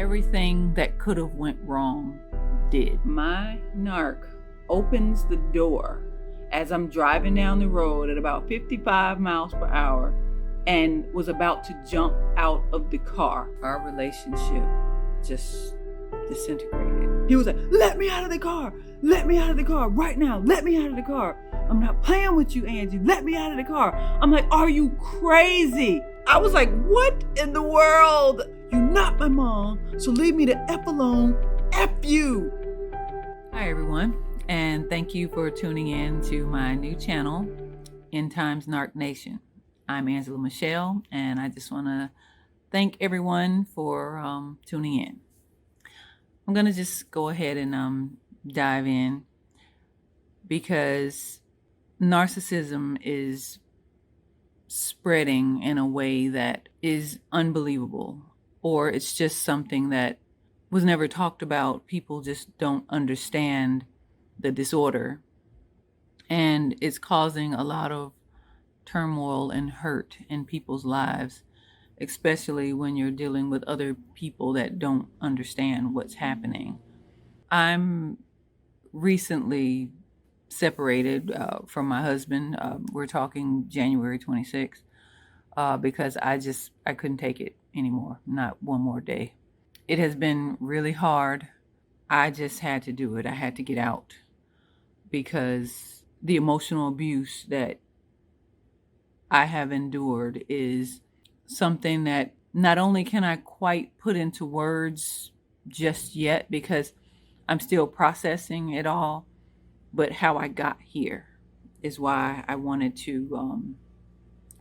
Everything that could have went wrong did. My narc opens the door as I'm driving down the road at about 55 miles per hour and was about to jump out of the car. Our relationship just disintegrated. He was like, let me out of the car. Let me out of the car right now. Let me out of the car. I'm not playing with you, Angie. Let me out of the car. I'm like, are you crazy? I was like, what in the world? You're not my mom, so leave me the F alone. F you. Hi, everyone, and thank you for tuning in to my new channel, End Times Narc Nation. I'm Angela Michelle, and I just want to thank everyone for tuning in. I'm going to just go ahead and dive in because narcissism is spreading in a way that is unbelievable, or it's just something that was never talked about. People just don't understand the disorder, and it's causing a lot of turmoil and hurt in people's lives, especially when you're dealing with other people that don't understand what's happening. I'm recently separated from my husband. We're talking January 26th because I couldn't take it anymore, not one more day. It has been really hard. I just had to do it. I had to get out because the emotional abuse that I have endured is something that not only can I quite put into words just yet because I'm still processing it all, but how I got here is why I wanted to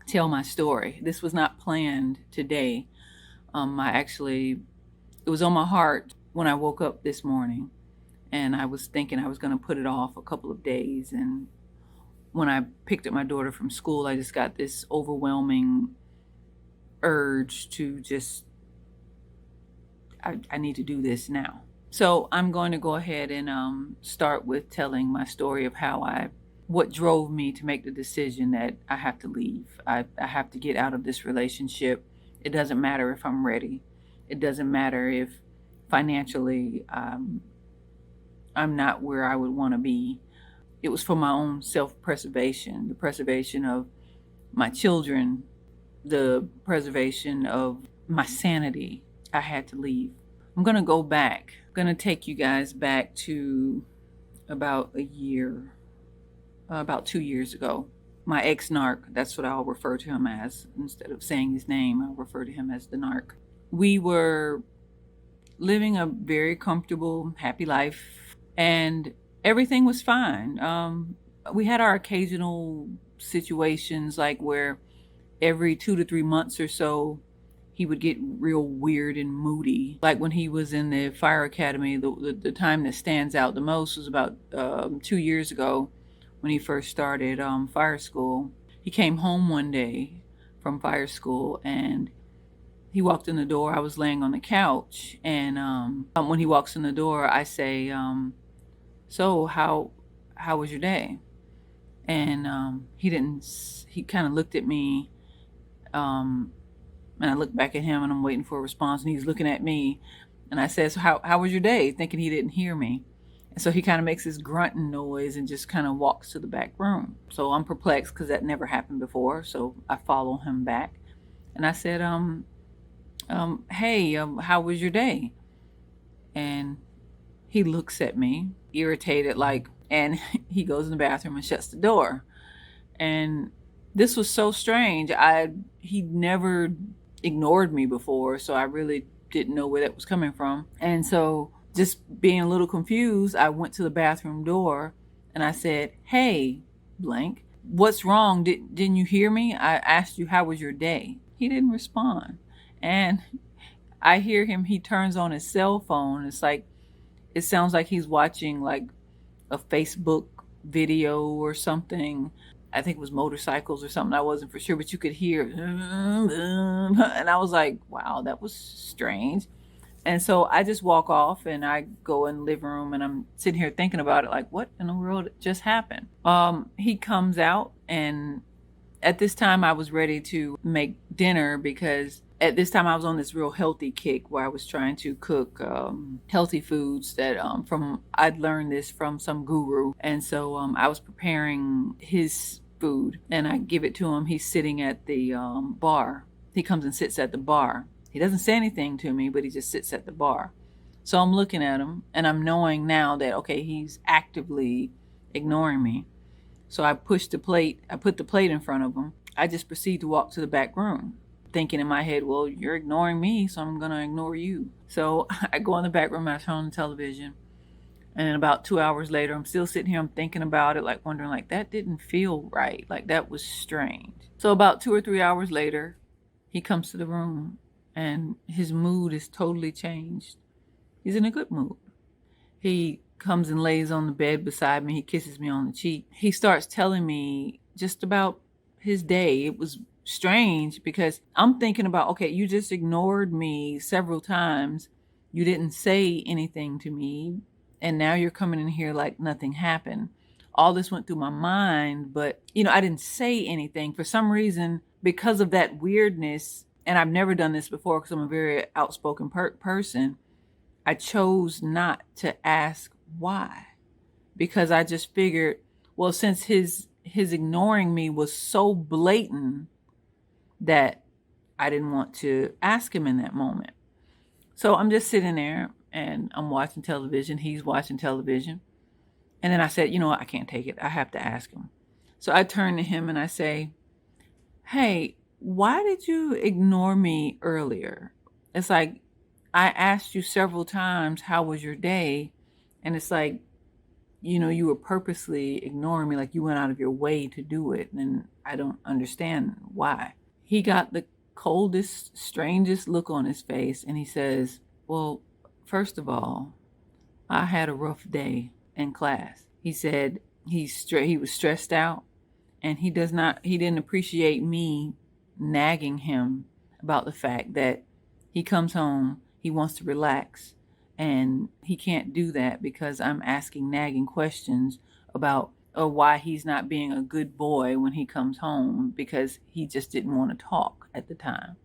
tell my story. This was not planned today. It was on my heart when I woke up this morning, and I was thinking I was going to put it off a couple of days. And when I picked up my daughter from school, I just got this overwhelming urge to just, I need to do this now. So I'm going to go ahead and start with telling my story of what drove me to make the decision that I have to leave. I have to get out of this relationship. It doesn't matter if I'm ready. It doesn't matter if financially I'm not where I would want to be. It was for my own self-preservation, the preservation of my children, the preservation of my sanity. I had to leave. I'm going to go back. I'm going to take you guys back to about 2 years ago. My ex-narc, that's what I'll refer to him as. Instead of saying his name, I'll refer to him as the narc. We were living a very comfortable, happy life, and everything was fine. We had our occasional situations like where every 2 to 3 months or so, he would get real weird and moody. Like when he was in the fire academy, the time that stands out the most was about 2 years ago when he first started fire school. He came home one day from fire school and he walked in the door. I was laying on the couch, and when he walks in the door, I say, so how was your day? And he kind of looked at me, and I looked back at him, and I'm waiting for a response, and he's looking at me, and I said, so how was your day? Thinking he didn't hear me. And so he kind of makes this grunting noise and just kind of walks to the back room. So I'm perplexed because that never happened before. So I follow him back, and I said, hey, how was your day? And he looks at me, irritated, and he goes in the bathroom and shuts the door. And this was so strange. He'd never ignored me before, so I really didn't know where that was coming from. And so, just being a little confused, I went to the bathroom door and I said, hey, blank, what's wrong? Didn't you hear me? I asked you, how was your day? He didn't respond. And I hear him, he turns on his cell phone. It sounds like he's watching like a Facebook video or something. I think it was motorcycles or something. I wasn't for sure, but you could hear. And I was like, wow, that was strange. And so I just walk off and I go in the living room and I'm sitting here thinking about it, like, what in the world just happened? He comes out, and at this time I was ready to make dinner because at this time I was on this real healthy kick where I was trying to cook healthy foods that I'd learned this from some guru. And so I was preparing his food and I give it to him. He's sitting at the bar. He comes and sits at the bar. He doesn't say anything to me, but he just sits at the bar. So I'm looking at him and I'm knowing now that, okay, he's actively ignoring me. So I put the plate in front of him. I just proceed to walk to the back room, thinking in my head, well, you're ignoring me, so I'm going to ignore you. So I go in the back room, I turn on the television. And then about 2 hours later, I'm still sitting here, I'm thinking about it, like wondering, like, that didn't feel right. Like, that was strange. So about 2 or 3 hours later, he comes to the room and his mood is totally changed. He's in a good mood. He comes and lays on the bed beside me. He kisses me on the cheek. He starts telling me just about his day. It was strange because I'm thinking about, okay, you just ignored me several times. You didn't say anything to me. And now you're coming in here like nothing happened. All this went through my mind, but I didn't say anything for some reason because of that weirdness. And I've never done this before because I'm a very outspoken person. I chose not to ask why, because I just figured, well, since his ignoring me was so blatant that I didn't want to ask him in that moment. So I'm just sitting there and I'm watching television. He's watching television. And then I said, you know what? I can't take it. I have to ask him. So I turn to him and I say, hey, why did you ignore me earlier? It's like, I asked you several times, how was your day? And it's like, you were purposely ignoring me, like you went out of your way to do it. And I don't understand why. He got the coldest, strangest look on his face. And he says, well, first of all, I had a rough day in class. He said he was stressed out and he didn't appreciate me nagging him about the fact that he comes home, he wants to relax, and he can't do that because I'm asking nagging questions about why he's not being a good boy when he comes home because he just didn't want to talk at the time.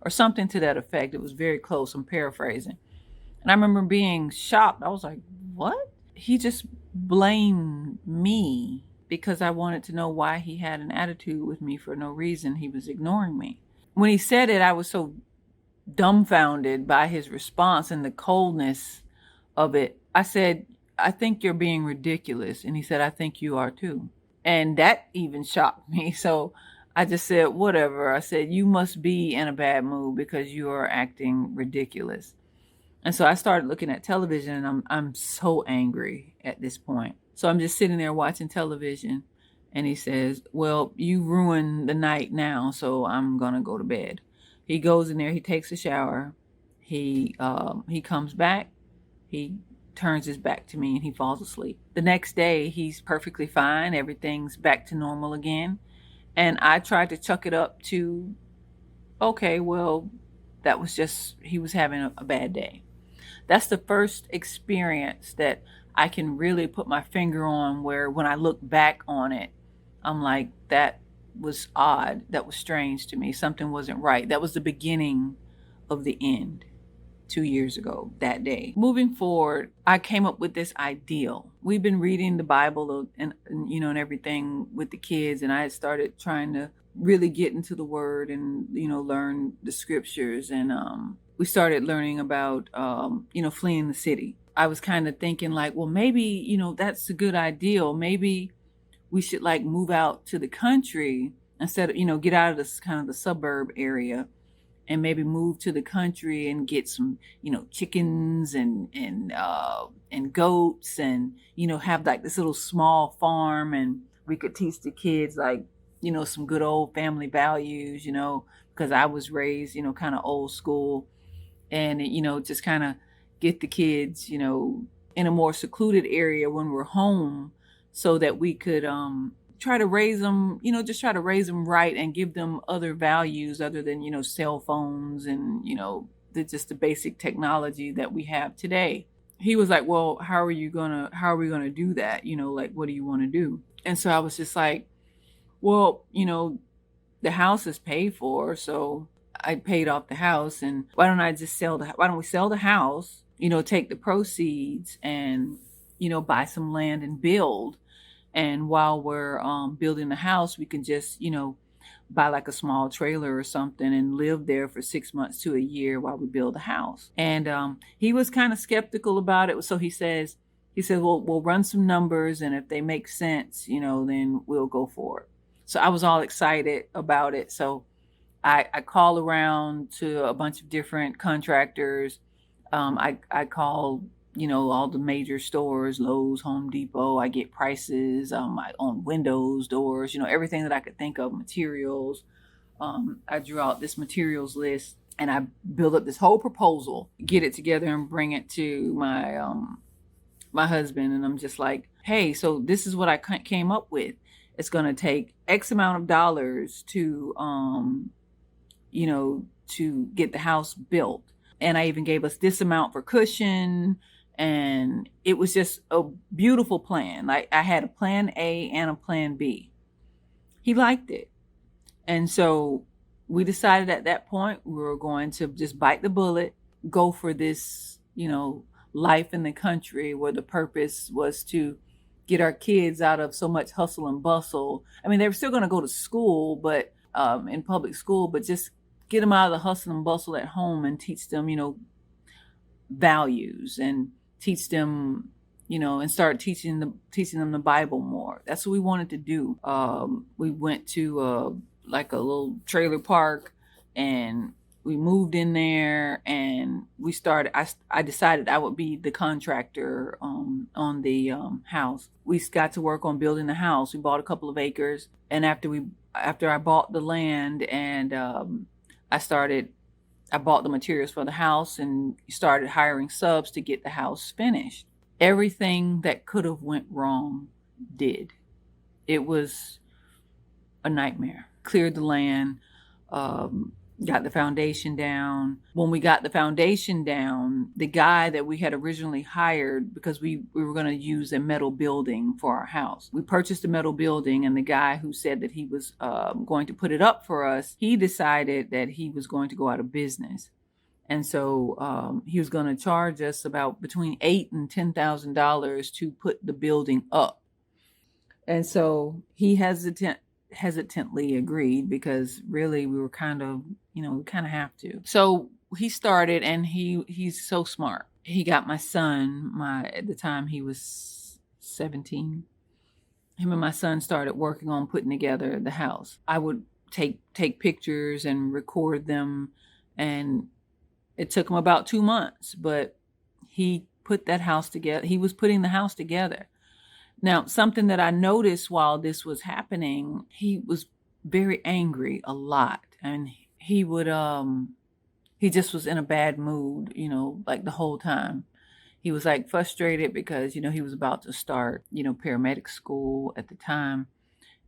Or something to that effect. It was very close. I'm paraphrasing. And I remember being shocked. I was like, what? He just blamed me because I wanted to know why he had an attitude with me for no reason. He was ignoring me. When he said it, I was so dumbfounded by his response and the coldness of it. I said, I think you're being ridiculous. And he said, I think you are too. And that even shocked me. So I just said, whatever. I said, you must be in a bad mood because you are acting ridiculous. And so I started looking at television and I'm so angry at this point. So I'm just sitting there watching television and he says, well, you ruined the night now, so I'm going to go to bed. He goes in there, he takes a shower, he comes back, he turns his back to me and he falls asleep. The next day, he's perfectly fine. Everything's back to normal again. And I tried to chuck it up to, okay, well, that was just, he was having a bad day. That's the first experience that I can really put my finger on where when I look back on it, I'm like, that was odd. That was strange to me. Something wasn't right. That was the beginning of the end 2 years ago, that day. Moving forward, I came up with this ideal. We've been reading the Bible and everything with the kids, and I had started trying to really get into the word and, learn the scriptures. And we started learning about, fleeing the city. I was kind of thinking like, well, maybe, that's a good ideal. Maybe we should like move out to the country instead of, get out of this kind of the suburb area and maybe move to the country and get some, chickens and goats and, have like this little small farm, and we could teach the kids like, some good old family values, because I was raised, kind of old school, and, just kind of get the kids, in a more secluded area when we're home so that we could try to raise them, just try to raise them right and give them other values other than, cell phones and, just the basic technology that we have today. He was like, well, how are we going to do that? Like, what do you want to do? And so I was just like, well, the house is paid for, so I paid off the house, and why don't we sell the house, take the proceeds and, buy some land and build. And while we're building the house, we can just, buy like a small trailer or something and live there for 6 months to a year while we build the house. And he was kind of skeptical about it. So he said, well, we'll run some numbers, and if they make sense, then we'll go for it. So I was all excited about it. So I call around to a bunch of different contractors. I call, all the major stores, Lowe's, Home Depot. I get prices on windows, doors, everything that I could think of, materials. I drew out this materials list, and I build up this whole proposal, get it together and bring it to my husband. And I'm just like, hey, so this is what I came up with. It's going to take X amount of dollars to to get the house built. And I even gave us this amount for cushion. And it was just a beautiful plan. Like, I had a plan A and a plan B. He liked it. And so we decided at that point we were going to just bite the bullet, go for this, life in the country where the purpose was to get our kids out of so much hustle and bustle. I mean, they were still going to go to school, but in public school, but just get them out of the hustle and bustle at home and teach them, values, and teach them, and start teaching them the Bible more. That's what we wanted to do. We went to like a little trailer park, and we moved in there, and we started. I decided I would be the contractor on the house. We got to work on building the house. We bought a couple of acres, and after I bought the land, and I bought the materials for the house and started hiring subs to get the house finished. Everything that could have went wrong did. It was a nightmare. Cleared the land, got the foundation down. When we got the foundation down, the guy that we had originally hired, because we were going to use a metal building for our house. We purchased a metal building, and the guy who said that he was going to put it up for us, he decided that he was going to go out of business. And so he was going to charge us about between $8,000 and $10,000 to put the building up. And so he hesitantly agreed, because really we were kind of, we kind of have to. So he started, and he's so smart. He got my son, at the time he was 17. Him and my son started working on putting together the house. I would take pictures and record them, and it took him about 2 months, but he put that house together. He was putting the house together. Now, something that I noticed while this was happening, he was very angry a lot. And he would, he just was in a bad mood, like the whole time. He was like frustrated because, he was about to start, paramedic school at the time.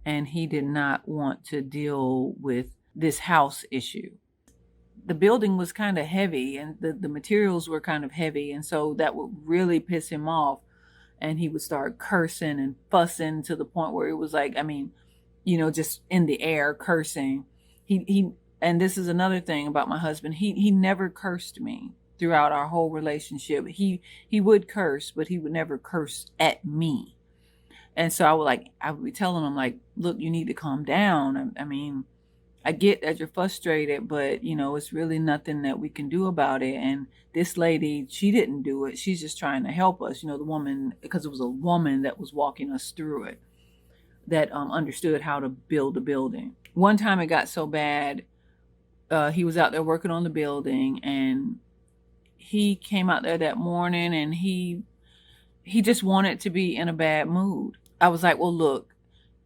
And he did not want to deal with this house issue. The building was kind of heavy, and the materials were kind of heavy. And so that would really piss him off. And he would start cursing and fussing to the point where it was like, just in the air cursing. And this is another thing about my husband. He never cursed me throughout our whole relationship. He would curse, but he would never curse at me. And so I would be telling him, like, look, you need to calm down. I get that you're frustrated, but it's really nothing that we can do about it. And this lady, she didn't do it. She's just trying to help us. The woman, because it was a woman that was walking us through it, that understood how to build a building. One time it got so bad, he was out there working on the building, and he came out there that morning, and he just wanted to be in a bad mood. I was like, well, look,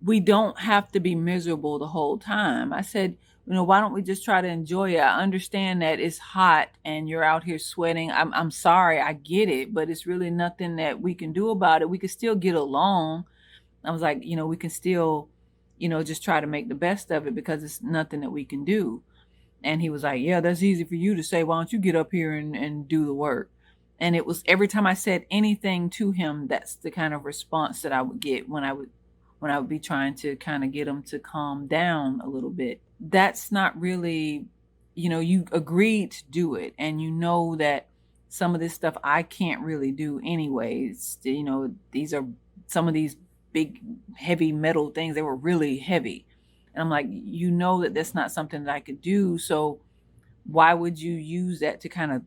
we don't have to be miserable the whole time. I said, why don't we just try to enjoy it? I understand that it's hot and you're out here sweating. I'm sorry, I get it, but it's really nothing that we can do about it. We can still get along. I was like, we can still, just try to make the best of it, because it's nothing that we can do. And he was like, yeah, that's easy for you to say. Why don't you get up here and do the work? And it was every time I said anything to him, that's the kind of response that I would get when I would be trying to kind of get him to calm down a little bit. That's not really you agreed to do it, and you know that some of this stuff I can't really do anyways. These are some of these big heavy metal things. They were really heavy. And I'm like, that that's not something that I could do. So why would you use that to kind of,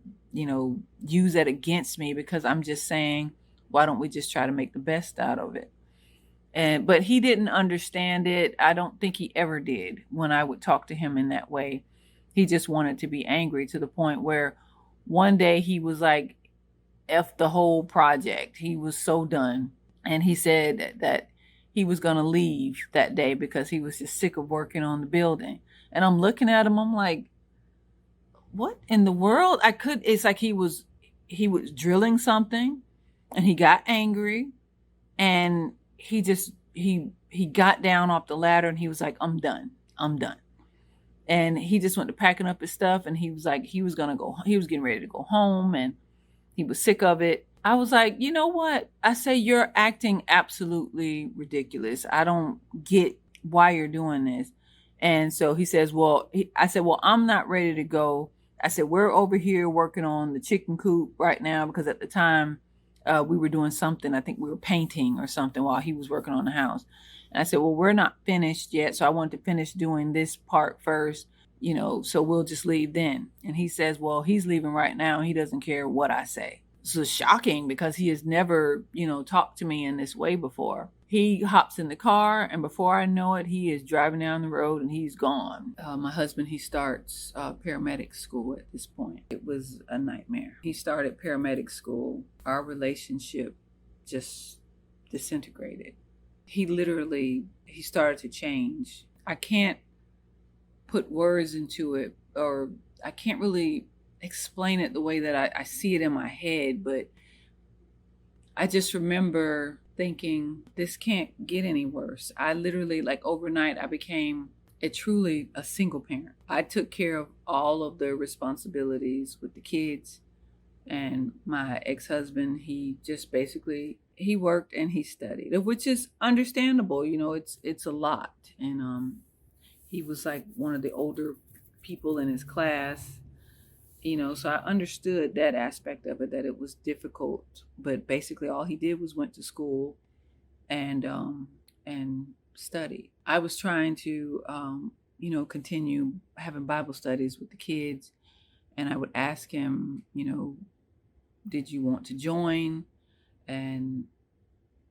use that against me? Because I'm just saying, why don't we just try to make the best out of it? But he didn't understand it. I don't think he ever did when I would talk to him in that way. He just wanted to be angry, to the point where one day he was like, F the whole project. He was so done. And he said that he was going to leave that day because he was just sick of working on the building. And I'm looking at him, I'm like, what in the world? It's like he was drilling something, and he got angry, and he got down off the ladder, and he was like, I'm done. And he just went to packing up his stuff, and he was like, he was getting ready to go home, and he was sick of it. I was like, you know what? I say, you're acting absolutely ridiculous. I don't get why you're doing this. And so he says, I said, well, I'm not ready to go. I said, we're over here working on the chicken coop right now, because at the time we were doing something. I think we were painting or something while he was working on the house. And I said, well, we're not finished yet. So I wanted to finish doing this part first, so we'll just leave then. And he says, well, he's leaving right now. He doesn't care what I say. So it's shocking, because he has never, talked to me in this way before. He hops in the car, and before I know it, he is driving down the road, and he's gone. My husband, he starts paramedic school at this point. It was a nightmare. He started paramedic school. Our relationship just disintegrated. He started to change. I can't put words into it, or I can't really explain it the way that I see it in my head, but I just remember thinking, this can't get any worse. I literally, like overnight, I became truly a single parent. I took care of all of the responsibilities with the kids, and my ex-husband, he just basically, he worked and he studied, which is understandable. It's a lot. And he was like one of the older people in his class. So I understood that aspect of it, that it was difficult, but basically all he did was went to school and studied. I was trying to, continue having Bible studies with the kids, and I would ask him, did you want to join? And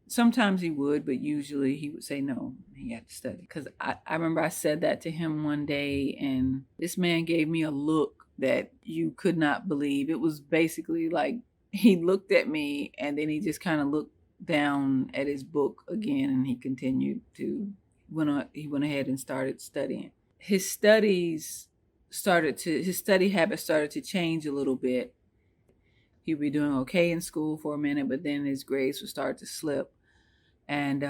sometimes he would, but usually he would say no, he had to study. Because I remember I said that to him one day, and this man gave me a look that you could not believe. It was basically like he looked at me, and then he just kind of looked down at his book again, and he continued to he went ahead and started studying. His study habits started to change a little bit. He'd be doing okay in school for a minute, but then his grades would start to slip. And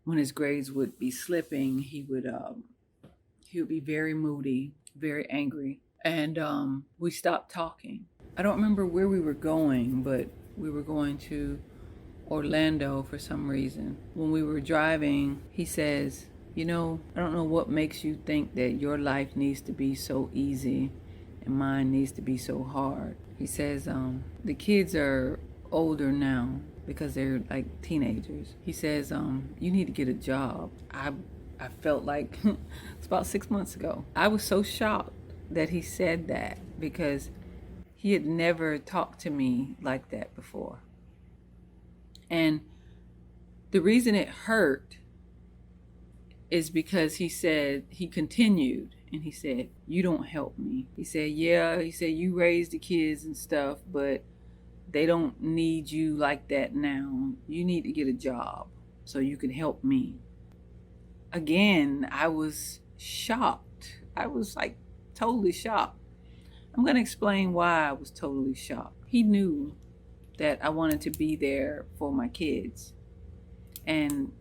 when his grades would be slipping, he would be very moody, very angry, and we stopped talking. I don't remember where we were going, but we were going to Orlando for some reason. When we were driving, he says, I don't know what makes you think that your life needs to be so easy and mine needs to be so hard. He says, the kids are older now because they're like teenagers. He says, you need to get a job. I felt like it's about 6 months ago. I was so shocked that he said that, because he had never talked to me like that before. And the reason it hurt is because he continued, and he said, you don't help me. He said, you raised the kids and stuff, but they don't need you like that now. You need to get a job so you can help me. Again, I was shocked. I was like totally shocked. I'm going to explain why I was totally shocked. He knew that I wanted to be there for my kids. And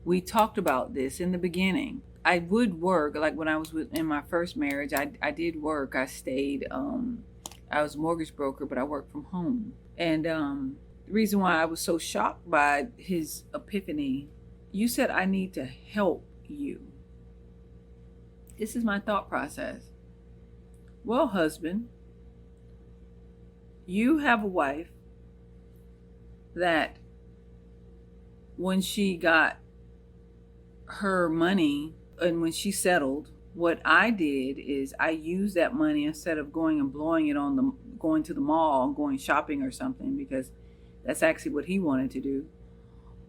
we talked about this in the beginning. I would work, like when I was in my first marriage, I did work. I stayed, I was a mortgage broker, but I worked from home. And the reason why I was so shocked by his epiphany, you said I need to help you. This is my thought process. Well, husband, you have a wife that when she got her money and when she settled, what I did is I used that money instead of going and blowing it on the going to the mall, going shopping or something, because that's actually what he wanted to do.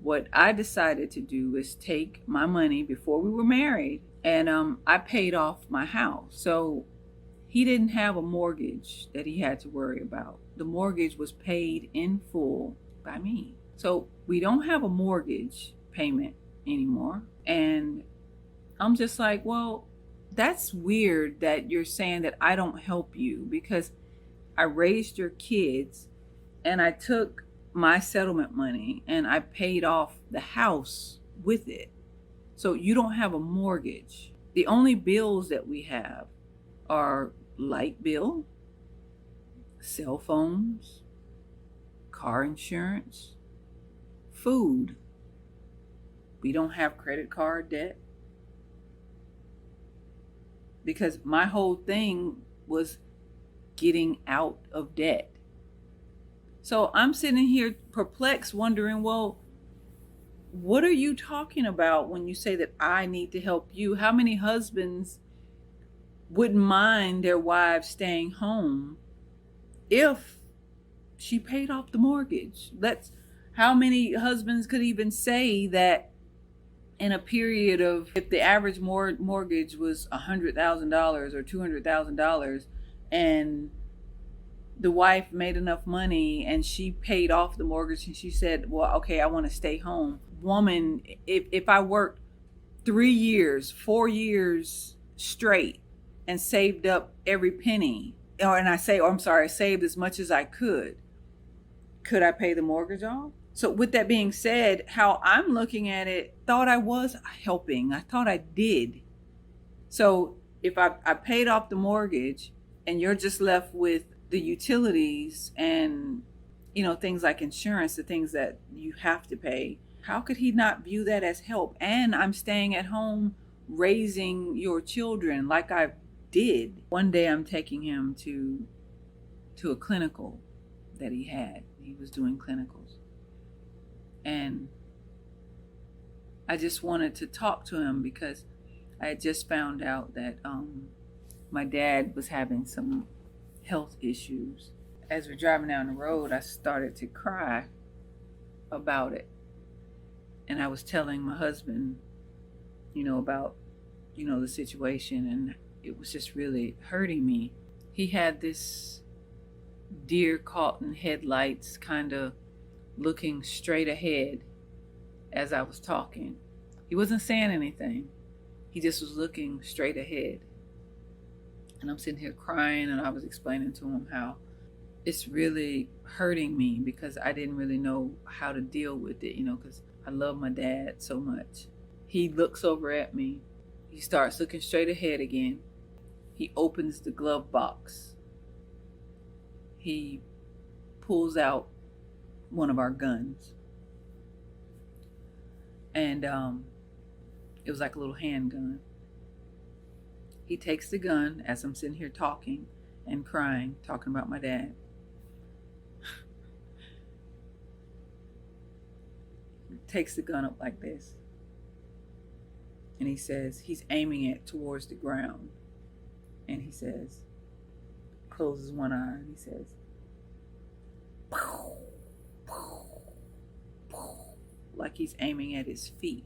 What I decided to do is take my money before we were married, and I paid off my house. So he didn't have a mortgage that he had to worry about. The mortgage was paid in full by me. So we don't have a mortgage payment anymore. And I'm just like, well, that's weird that you're saying that I don't help you, because I raised your kids and I took my settlement money and I paid off the house with it. So you don't have a mortgage. The only bills that we have are light bill, cell phones, car insurance, food. We don't have credit card debt, because my whole thing was getting out of debt. So I'm sitting here perplexed, wondering, well, what are you talking about when you say that I need to help you? How many husbands wouldn't mind their wives staying home if she paid off the mortgage? How many husbands could even say that in a period of, if the average mortgage was $100,000 or $200,000, and the wife made enough money and she paid off the mortgage and she said, well, okay, I want to stay home. Woman, if I worked 3 years, 4 years straight and saved up every penny, saved as much as I could I pay the mortgage off? So with that being said, how I'm looking at it, thought I was helping. I thought I did. So if I paid off the mortgage and you're just left with the utilities and, things like insurance, the things that you have to pay, how could he not view that as help? And I'm staying at home raising your children like I did. One day I'm taking him to a clinical that he had. He was doing clinicals. And I just wanted to talk to him because I had just found out that my dad was having some health issues. As we're driving down the road, I started to cry about it. And I was telling my husband, about, the situation, and it was just really hurting me. He had this deer caught in headlights, kind of looking straight ahead as I was talking. He wasn't saying anything. He just was looking straight ahead. And I'm sitting here crying, and I was explaining to him how it's really hurting me because I didn't really know how to deal with it, because I love my dad so much. He looks over at me. He starts looking straight ahead again. He opens the glove box. He pulls out one of our guns. And it was like a little handgun. He takes the gun as I'm sitting here talking and crying, talking about my dad. He takes the gun up like this. And he says, he's aiming it towards the ground. And he says, closes one eye, and he says, pow, pow, pow, like he's aiming at his feet.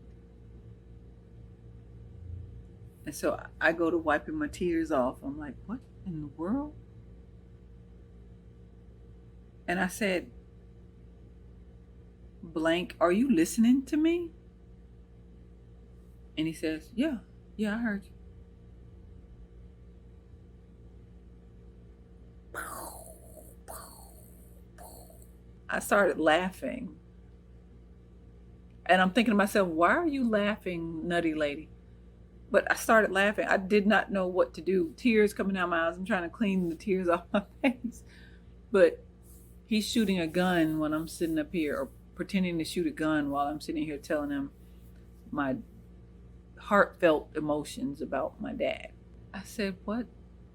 And so I go to wiping my tears off. I'm like, what in the world? And I said, blank, are you listening to me? And he says, yeah, I heard you. I started laughing. And I'm thinking to myself, why are you laughing, nutty lady? But I started laughing. I did not know what to do. Tears coming out my eyes. I'm trying to clean the tears off my face. But he's shooting a gun when I'm sitting up here, or pretending to shoot a gun while I'm sitting here telling him my heartfelt emotions about my dad. I said, what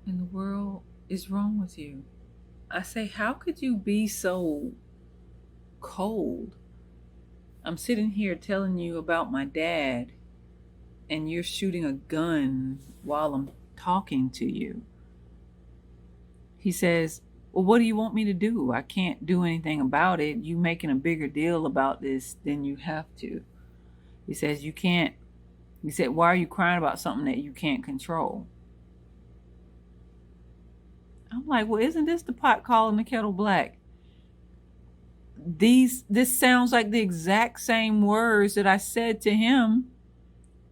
in the world is wrong with you? I say, how could you be so cold? I'm sitting here telling you about my dad, and you're shooting a gun while I'm talking to you. He says, well, what do you want me to do? I can't do anything about it. You making a bigger deal about this than you have to. He says, you can't. He said, why are you crying about something that you can't control? I'm like, well, isn't this the pot calling the kettle black? This sounds like the exact same words that I said to him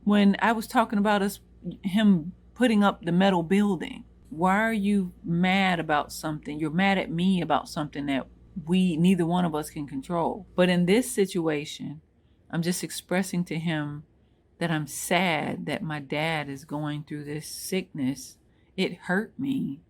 when I was talking about him putting up the metal building. Why are you mad about something? You're mad at me about something that neither one of us can control. But in this situation, I'm just expressing to him that I'm sad that my dad is going through this sickness. It hurt me.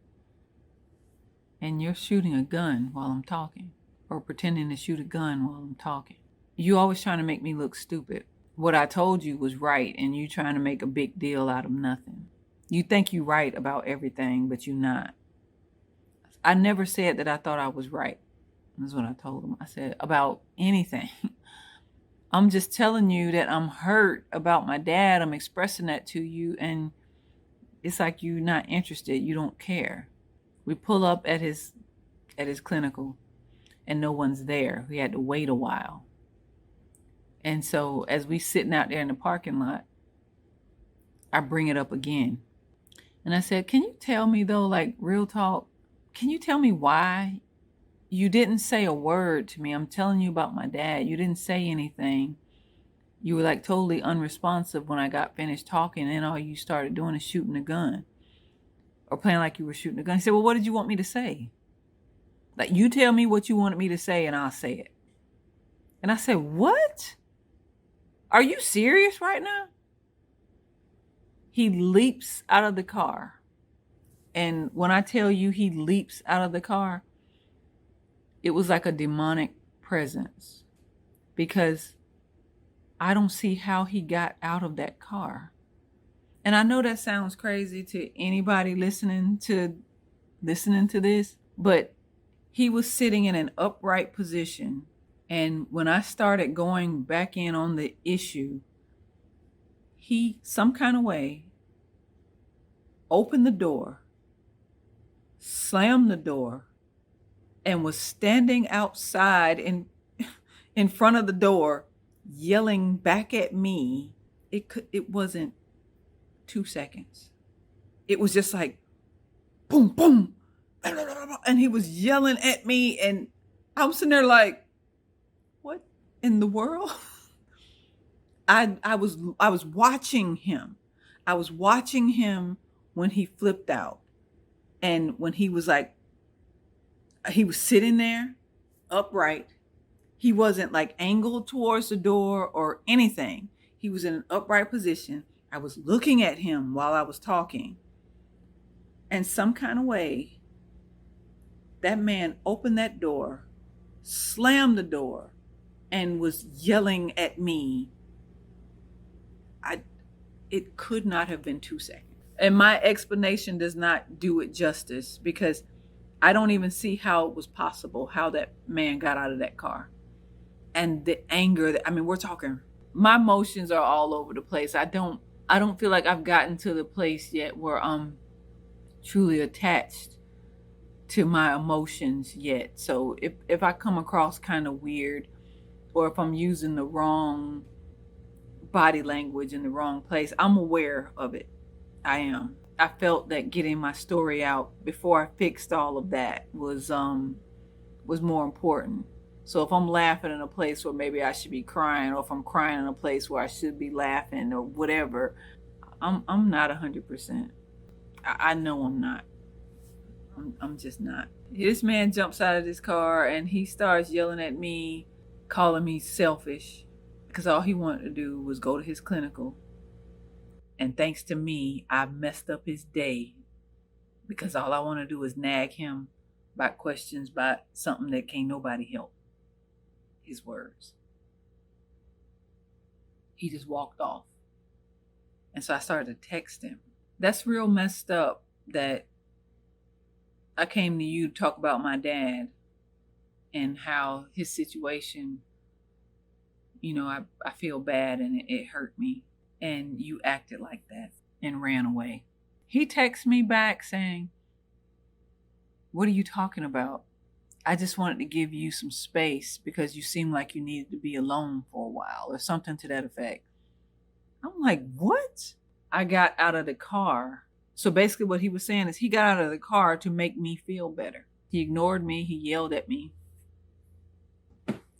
And you're shooting a gun while I'm talking, or pretending to shoot a gun while I'm talking. You always trying to make me look stupid. What I told you was right, and you trying to make a big deal out of nothing. You think you're right about everything, but you're not. I never said that I thought I was right. That's what I told him. I said, about anything. I'm just telling you that I'm hurt about my dad. I'm expressing that to you, and it's like you're not interested. You don't care. We pull up at his clinical, and no one's there. We had to wait a while. And so as we sitting out there in the parking lot, I bring it up again. And I said, can you tell me though, like real talk, can you tell me why you didn't say a word to me? I'm telling you about my dad. You didn't say anything. You were like totally unresponsive when I got finished talking, and all you started doing is shooting a gun or playing like you were shooting a gun. He said, well, what did you want me to say? Like, you tell me what you wanted me to say and I'll say it. And I said, what? Are you serious right now? He leaps out of the car. And when I tell you he leaps out of the car, it was like a demonic presence, because I don't see how he got out of that car. And I know that sounds crazy to anybody listening to this, but he was sitting in an upright position. And when I started going back in on the issue, he, some kind of way, opened the door, slammed the door, and was standing outside in front of the door, yelling back at me. It wasn't 2 seconds. It was just like, boom, boom, and he was yelling at me, and I'm sitting there like, what in the world? I was watching him. I was watching him when he flipped out, and when he was like, he was sitting there upright. He wasn't like angled towards the door or anything. He was in an upright position. I was looking at him while I was talking. And some kind of way, that man opened that door, slammed the door, and was yelling at me. It could not have been 2 seconds. And my explanation does not do it justice, because I don't even see how it was possible, how that man got out of that car. And the anger that, I mean, we're talking, my emotions are all over the place. I don't feel like I've gotten to the place yet where I'm truly attached to my emotions yet. So if I come across kind of weird, or if I'm using the wrong body language in the wrong place, I'm aware of it. I am. I felt that getting my story out before I fixed all of that was more important. So if I'm laughing in a place where maybe I should be crying, or if I'm crying in a place where I should be laughing, or whatever, I'm not 100%. I know I'm not. I'm just not. This man jumps out of this car and he starts yelling at me, calling me selfish, because all he wanted to do was go to his clinical. And thanks to me, I messed up his day, because all I want to do is nag him about questions about something that can't nobody help. His words. He just walked off. And so I started to text him. That's real messed up that I came to you to talk about my dad and how his situation, I feel bad and it hurt me. And you acted like that and ran away. He texted me back saying, what are you talking about? I just wanted to give you some space because you seemed like you needed to be alone for a while or something to that effect. I'm like, what? I got out of the car. So basically what he was saying is he got out of the car to make me feel better. He ignored me. He yelled at me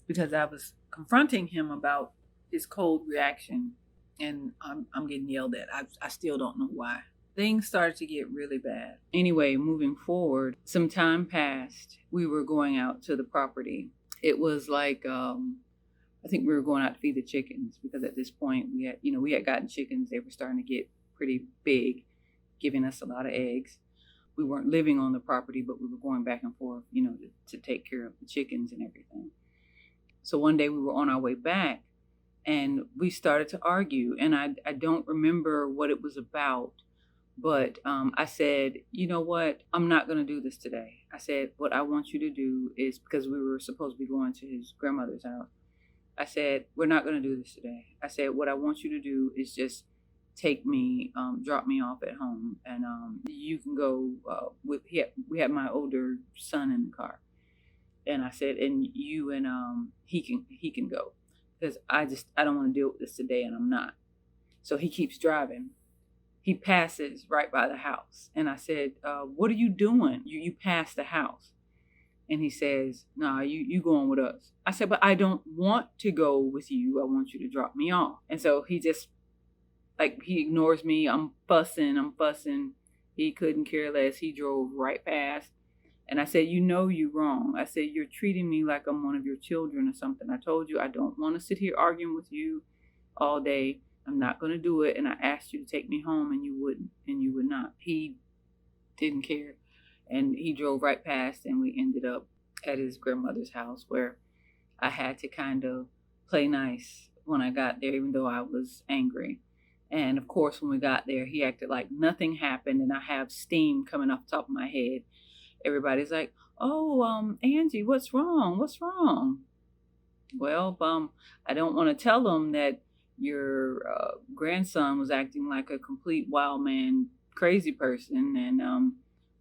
because I was confronting him about his cold reaction. And I'm getting yelled at. I still don't know why. Things started to get really bad. Anyway, moving forward, some time passed. We were going out to the property. It was like, I think we were going out to feed the chickens because at this point we had gotten chickens. They were starting to get pretty big, giving us a lot of eggs. We weren't living on the property, but we were going back and forth, to take care of the chickens and everything. So one day we were on our way back and we started to argue, and I don't remember what it was about. But I said, you know what? I'm not going to do this today. I said, what I want you to do is, because we were supposed to be going to his grandmother's house. I said, we're not going to do this today. I said, what I want you to do is just take me, drop me off at home. And you can go we had my older son in the car. And I said, and you and he can go. Because I don't want to deal with this today, and I'm not. So he keeps driving. He passes right by the house. And I said, what are you doing? You passed the house. And he says, nah, you going with us. I said, but I don't want to go with you. I want you to drop me off. And so he just, he ignores me. I'm fussing. He couldn't care less. He drove right past. And I said, you're wrong. I said, you're treating me like I'm one of your children or something. I told you I don't want to sit here arguing with you all day. I'm not going to do it. And I asked you to take me home and you wouldn't, and you would not. He didn't care. And he drove right past and we ended up at his grandmother's house where I had to kind of play nice when I got there, even though I was angry. And of course, when we got there, he acted like nothing happened and I have steam coming off the top of my head. Everybody's like, oh, Angie, what's wrong? What's wrong? Well, I don't want to tell them that your grandson was acting like a complete wild man, crazy person, and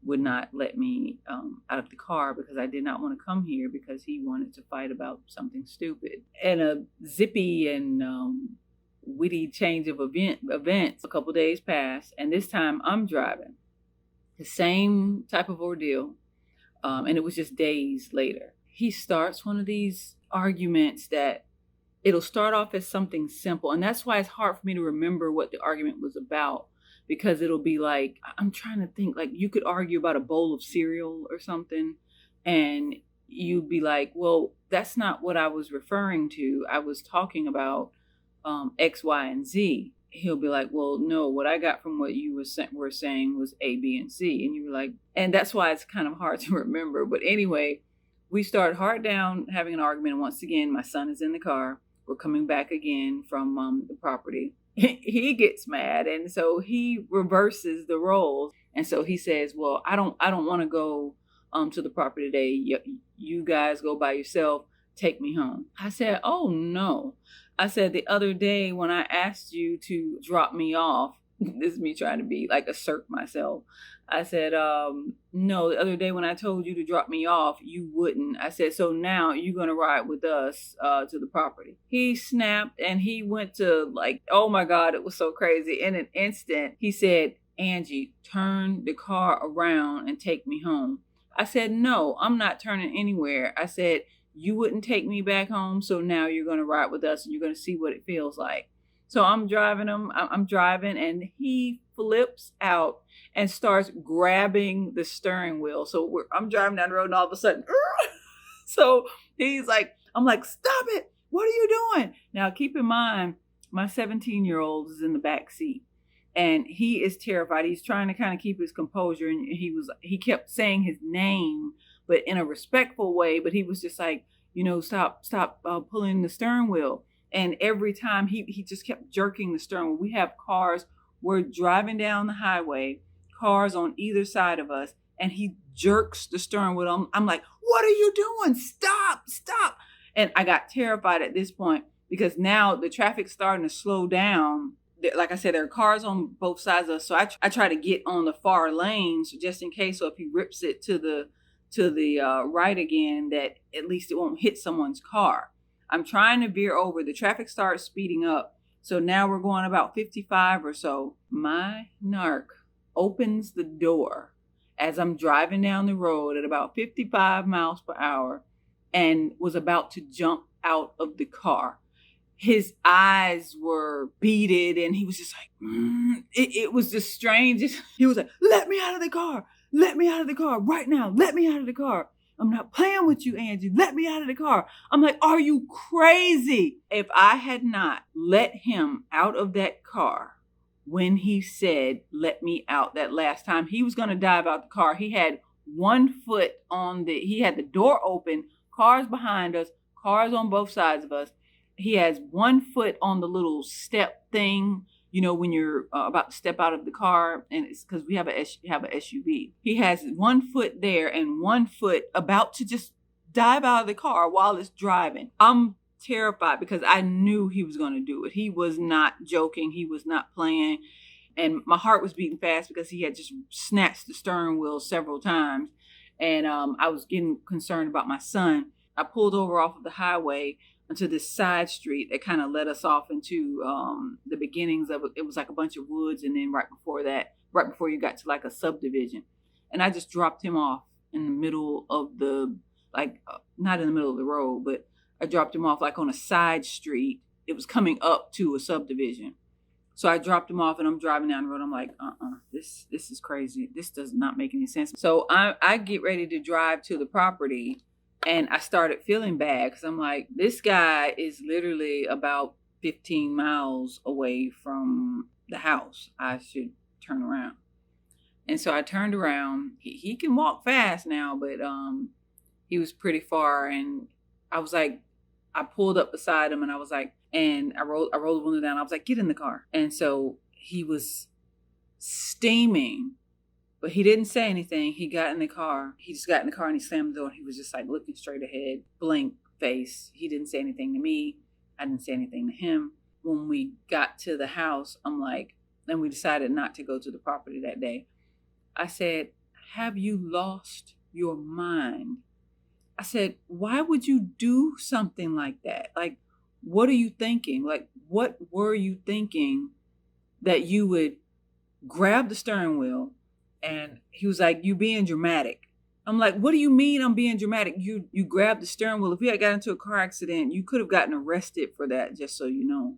would not let me out of the car because I did not want to come here because he wanted to fight about something stupid. And a zippy and witty change of events, a couple days passed, and this time I'm driving. The same type of ordeal, and it was just days later. He starts one of these arguments that it'll start off as something simple. And that's why it's hard for me to remember what the argument was about, because it'll be like, I'm trying to think, like you could argue about a bowl of cereal or something. And you'd be like, well, that's not what I was referring to. I was talking about X, Y, and Z. He'll be like, well, no, what I got from what you were saying was A, B, and C. And you were like, and that's why it's kind of hard to remember. But anyway, we start hard down having an argument. And once again, my son is in the car. We're coming back again from the property. He gets mad. And so he reverses the roles. And so he says, well, I don't want to go to the property today. You guys go by yourself. Take me home. I said, oh, no. I said, the other day when I asked you to drop me off, this is me trying to be assert myself. I said, no, the other day when I told you to drop me off, you wouldn't. I said, so now you're going to ride with us to the property. He snapped and he went to oh my God, it was so crazy. In an instant, he said, Angie, turn the car around and take me home. I said, no, I'm not turning anywhere. I said, you wouldn't take me back home, so now you're going to ride with us and you're going to see what it feels like. So I'm driving him. I'm driving, and he flips out and starts grabbing the steering wheel. So I'm driving down the road, and all of a sudden, so he's like, I'm like, stop it. What are you doing? Now, keep in mind, my 17-year-old is in the back seat, and he is terrified. He's trying to kind of keep his composure, and he kept saying his name, but in a respectful way. But he was just like, stop pulling the steering wheel. And every time he just kept jerking the steering wheel. We have cars. We're driving down the highway, cars on either side of us, and he jerks the steering wheel. I'm like, what are you doing? Stop, stop. And I got terrified at this point because now the traffic's starting to slow down. Like I said, there are cars on both sides of us. So I try to get on the far lanes just in case. So if he rips it to the right again, that at least it won't hit someone's car. I'm trying to veer over. The traffic starts speeding up. So now we're going about 55 or so. My narc opens the door as I'm driving down the road at about 55 miles per hour and was about to jump out of the car. His eyes were beaded and he was just like, it was the strangest. He was like, let me out of the car. Let me out of the car right now. Let me out of the car. I'm not playing with you, Angie. Let me out of the car. I'm like, are you crazy? If I had not let him out of that car when he said, let me out that last time, he was going to dive out the car. He had one foot he had the door open, cars behind us, cars on both sides of us. He has one foot on the little step thing, when you're about to step out of the car, and it's because we have a SUV. He has one foot there and one foot about to just dive out of the car while it's driving. I'm terrified because I knew he was going to do it. He was not joking. He was not playing. And my heart was beating fast because he had just snatched the steering wheel several times. And I was getting concerned about my son. I pulled over off of the highway onto this side street that kind of led us off into the beginnings of it. Was like a bunch of woods, and then right before you got to like a subdivision, and I just dropped him off in the middle of not in the middle of the road, but I dropped him off like on a side street. It was coming up to a subdivision, so I dropped him off, and I'm driving down the road. I'm like, this is crazy. This does not make any sense. So I get ready to drive to the property. And I started feeling bad because I'm like, this guy is literally about 15 miles away from the house. I should turn around. And so I turned around. He can walk fast now, but he was pretty far. And I was like, I pulled up beside him and I was like, and I rolled the window down. I was like, get in the car. And so he was steaming. But he didn't say anything. He got in the car. He just got in the car and he slammed the door. And he was just like looking straight ahead, blank face. He didn't say anything to me. I didn't say anything to him. When we got to the house, I'm like, and we decided not to go to the property that day. I said, have you lost your mind? I said, why would you do something like that? Like, what are you thinking? Like, what were you thinking that you would grab the steering wheel? And he was like, you being dramatic. I'm like, what do you mean I'm being dramatic? You grabbed the steering wheel. If you had got into a car accident, you could have gotten arrested for that, just so you know.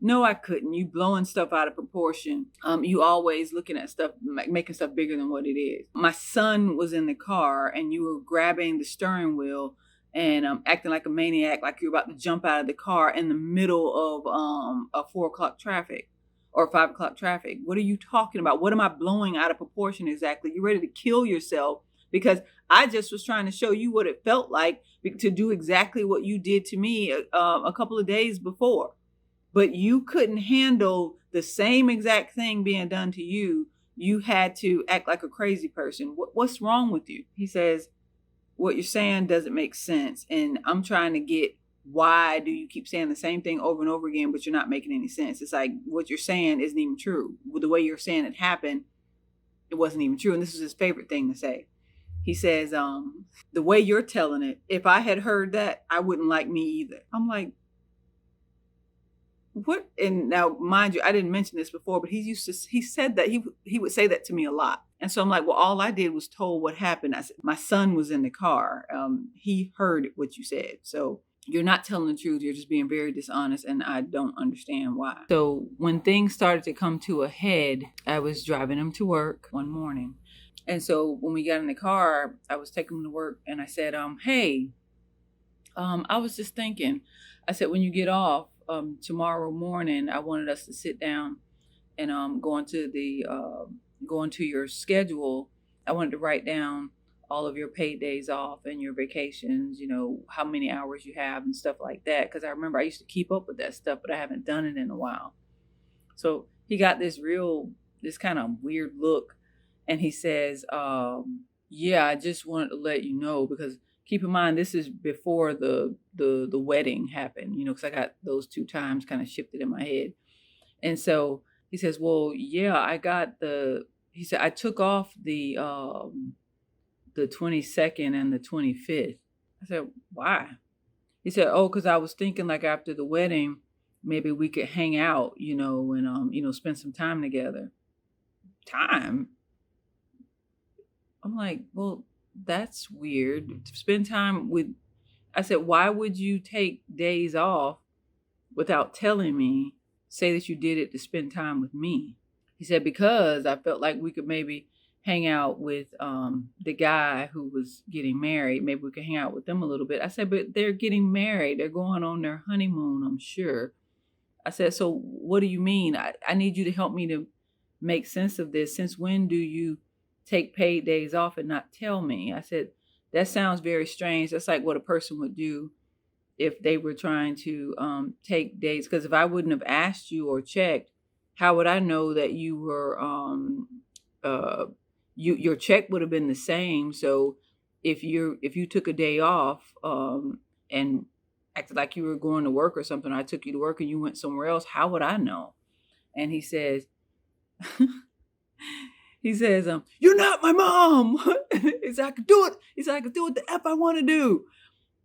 No, I couldn't. You blowing stuff out of proportion. You always looking at stuff, making stuff bigger than what it is. My son was in the car and you were grabbing the steering wheel and acting like a maniac, like you're about to jump out of the car in the middle of a 4 o'clock traffic. Or 5 o'clock traffic. What are you talking about? What am I blowing out of proportion exactly? You're ready to kill yourself because I just was trying to show you what it felt like to do exactly what you did to me a couple of days before. But you couldn't handle the same exact thing being done to you. You had to act like a crazy person. What's wrong with you? He says, what you're saying doesn't make sense. And I'm trying to get, why do you keep saying the same thing over and over again, but you're not making any sense? It's like what you're saying isn't even true. The way you're saying it happened, it wasn't even true. And this is his favorite thing to say. He says, the way you're telling it, if I had heard that, I wouldn't like me either. I'm like, what? And now, mind you, I didn't mention this before, but he said that he would say that to me a lot. And so I'm like, well, all I did was told what happened. I said, my son was in the car. He heard what you said. So you're not telling the truth. You're just being very dishonest. And I don't understand why. So when things started to come to a head, I was driving him to work one morning. And so when we got in the car, I was taking him to work and I said, hey, I was just thinking, I said, when you get off tomorrow morning, I wanted us to sit down and go into your schedule. I wanted to write down all of your paid days off and your vacations, you know, how many hours you have and stuff like that. Because I remember I used to keep up with that stuff, but I haven't done it in a while. So he got this kind of weird look and he says, Yeah, I just wanted to let you know because keep in mind this is before the wedding happened, because I got those two times kind of shifted in my head. And so he says, "Well, yeah, I got the." He said, "I took off the 22nd and the 25th." I said, "Why?" He said, "Oh, because I was thinking like after the wedding, maybe we could hang out, and spend some time together." Time? I'm like, "Well, that's weird. To spend time with." I said, "Why would you take days off without telling me? Say that you did it to spend time with me." He said, "Because I felt like we could maybe hang out with the guy who was getting married. Maybe we could hang out with them a little bit." I said, "But they're getting married. They're going on their honeymoon, I'm sure." I said, "So what do you mean? I need you to help me to make sense of this. Since when do you take paid days off and not tell me?" I said, "That sounds very strange. That's like what a person would do if they were trying to take dates. Because if I wouldn't have asked you or checked, how would I know that you were uh, your check would have been the same? So if you took a day off and acted like you were going to work or something, I took you to work and you went somewhere else, how would I know?" And he says, "You're not my mom." He said, "I could do it." He said, "I could do what the F I want to do."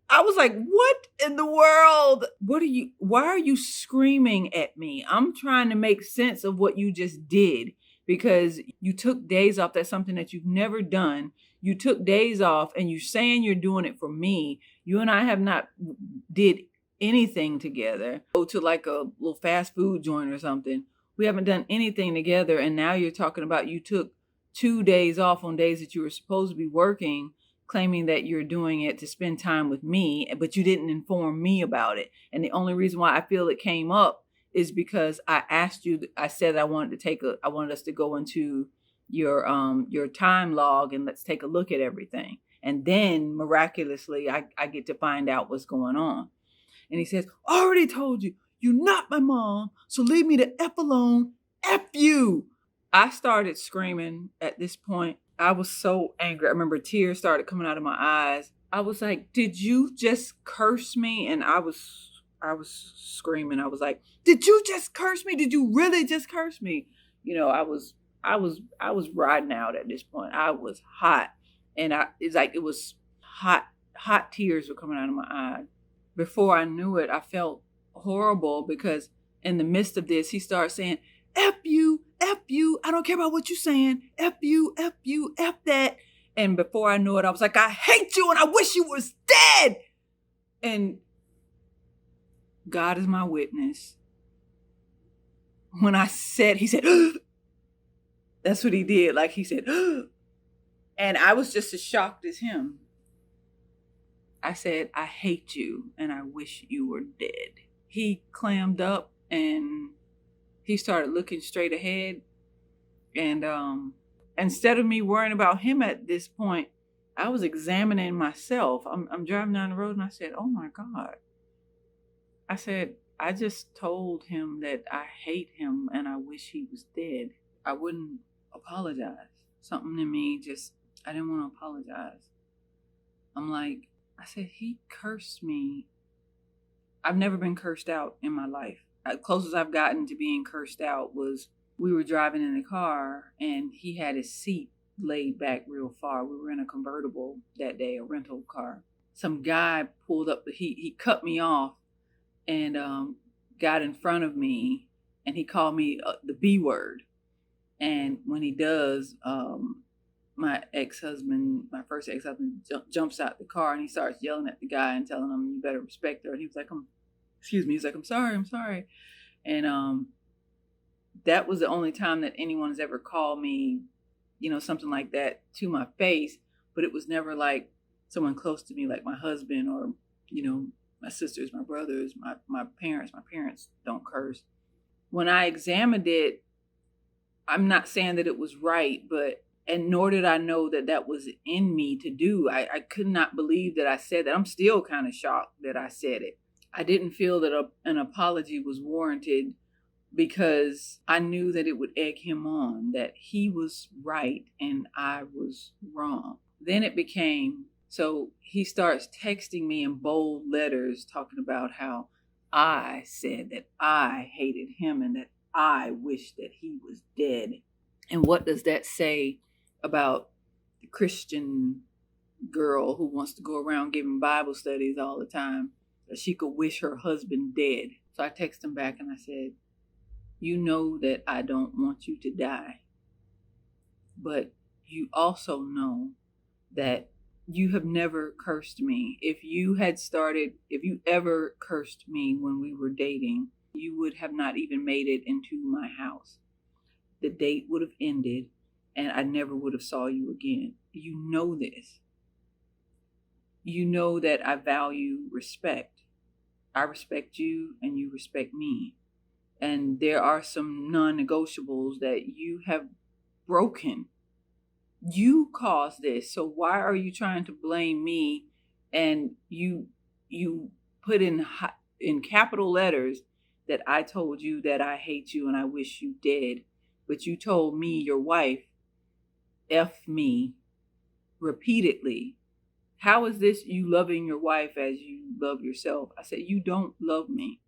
I was like, "What in the world? Why are you screaming at me? I'm trying to make sense of what you just did because you took days off. That's something that you've never done. You took days off and you're saying you're doing it for me. You and I have not did anything together. Go to like a little fast food joint or something. We haven't done anything together. And now you're talking about you took 2 days off on days that you were supposed to be working, claiming that you're doing it to spend time with me, but you didn't inform me about it. And the only reason why I feel it came up is because I asked you, I said I wanted us to go into your time log and let's take a look at everything. And then miraculously I get to find out what's going on." And he says, "I already told you, you're not my mom, so leave me the F alone. F you." I started screaming at this point. I was so angry. I remember tears started coming out of my eyes. I was like, "Did you just curse me?" And I was screaming. I was like, "Did you just curse me? Did you really just curse me?" I was riding out at this point. I was hot. And it was hot tears were coming out of my eyes. Before I knew it, I felt horrible because in the midst of this, he started saying, "F you, I don't care about what you're saying. F you, F that." And before I knew it, I was like, "I hate you and I wish you was dead." And God is my witness. When I said, he said, that's what he did. Like he said, and I was just as shocked as him. I said, "I hate you and I wish you were dead." He clammed up and he started looking straight ahead. And instead of me worrying about him at this point, I was examining myself. I'm driving down the road and I said, "Oh my God." I said, "I just told him that I hate him and I wish he was dead." I wouldn't apologize. Something in me I didn't want to apologize. I'm like, I said, "He cursed me." I've never been cursed out in my life. The closest I've gotten to being cursed out was we were driving in the car and he had his seat laid back real far. We were in a convertible that day, a rental car. Some guy pulled up, he cut me off and got in front of me and he called me the B word. And when he does, my first ex-husband jumps out the car and he starts yelling at the guy and telling him, "You better respect her." And he was like, he's like, I'm sorry. And that was the only time that anyone has ever called me, something like that to my face. But it was never like someone close to me, like my husband or, my sisters, my brothers, my parents. My parents don't curse. When I examined it, I'm not saying that it was right, and nor did I know that that was in me to do. I could not believe that I said that. I'm still kind of shocked that I said it. I didn't feel that an apology was warranted because I knew that it would egg him on, that he was right and I was wrong. Then it became, so he starts texting me in bold letters talking about how I said that I hated him and that I wished that he was dead. And what does that say about the Christian girl who wants to go around giving Bible studies all the time, that she could wish her husband dead? So I texted him back and I said, you know that I don't want you to die, but you also know that you have never cursed me. If you ever cursed me when we were dating, you would have not even made it into my house. The date would have ended and I never would have saw you again. You know this. You know that I value respect. I respect you and you respect me. And there are some non-negotiables that you have broken. You caused this, so why are you trying to blame me? And you put in capital letters that I told you that I hate you and I wish you dead, but you told me, your wife, F me repeatedly. How is this you loving your wife as you love yourself? I said, you don't love me.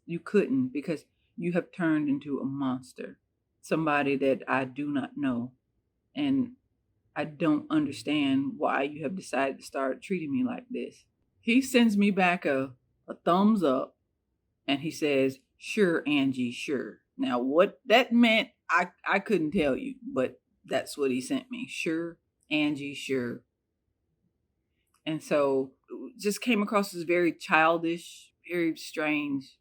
You couldn't, because you have turned into a monster, somebody that I do not know. And I don't understand why you have decided to start treating me like this. He sends me back a thumbs up and he says, sure, Angie, sure. Now, what that meant, I couldn't tell you, but that's what he sent me. Sure, Angie, sure. And so it just came across as very childish, very strange.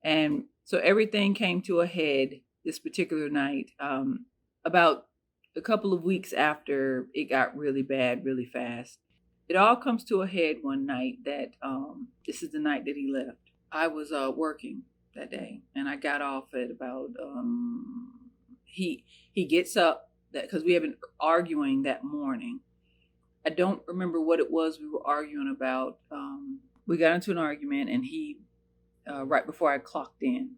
And so everything came to a head this particular night. About a couple of weeks after, it got really bad really fast. It all comes to a head one night that this is the night that he left. I was working that day and I got off at about he gets up, that because we have been arguing that morning. I don't remember what it was we were arguing about. We got into an argument and he right before I clocked in.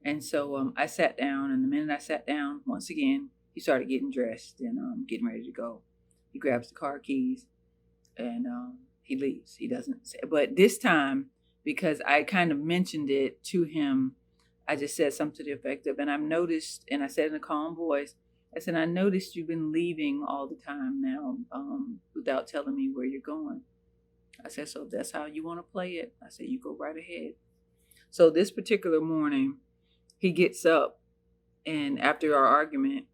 And so I sat down, and the minute I sat down, once again, he started getting dressed and getting ready to go. He grabs the car keys and he leaves. He doesn't say, but this time, because I kind of mentioned it to him, I just said something to the effect of, and I've noticed, and I said in a calm voice, I said, I noticed you've been leaving all the time now without telling me where you're going. I said, so if that's how you want to play it, I said, you go right ahead. So this particular morning, he gets up and after our argument,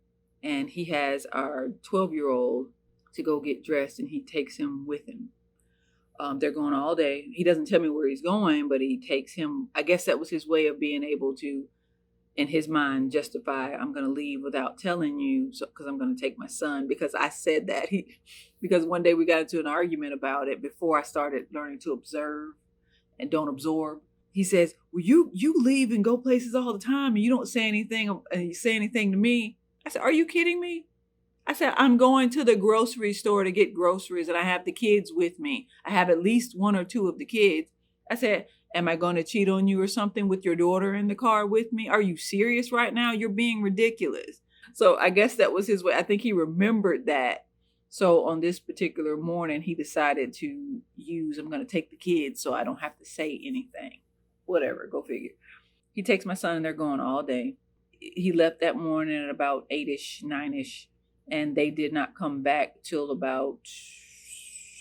and he has our 12-year-old to go get dressed, and he takes him with him. They're going all day. He doesn't tell me where he's going, but he takes him. I guess that was his way of being able to, in his mind, justify, I'm going to leave without telling you, so because I'm going to take my son, because I said that. Because one day we got into an argument about it before I started learning to observe and don't absorb. He says, well, you leave and go places all the time and you don't say anything, and you say anything to me. I said, are you kidding me? I said, I'm going to the grocery store to get groceries and I have the kids with me. I have at least one or two of the kids. I said, am I going to cheat on you or something with your daughter in the car with me? Are you serious right now? You're being ridiculous. So I guess that was his way. I think he remembered that. So on this particular morning, he decided to use, I'm going to take the kids so I don't have to say anything. Whatever, go figure. He takes my son and they're going all day. He left that morning at about 8-ish, 9-ish, and they did not come back till about,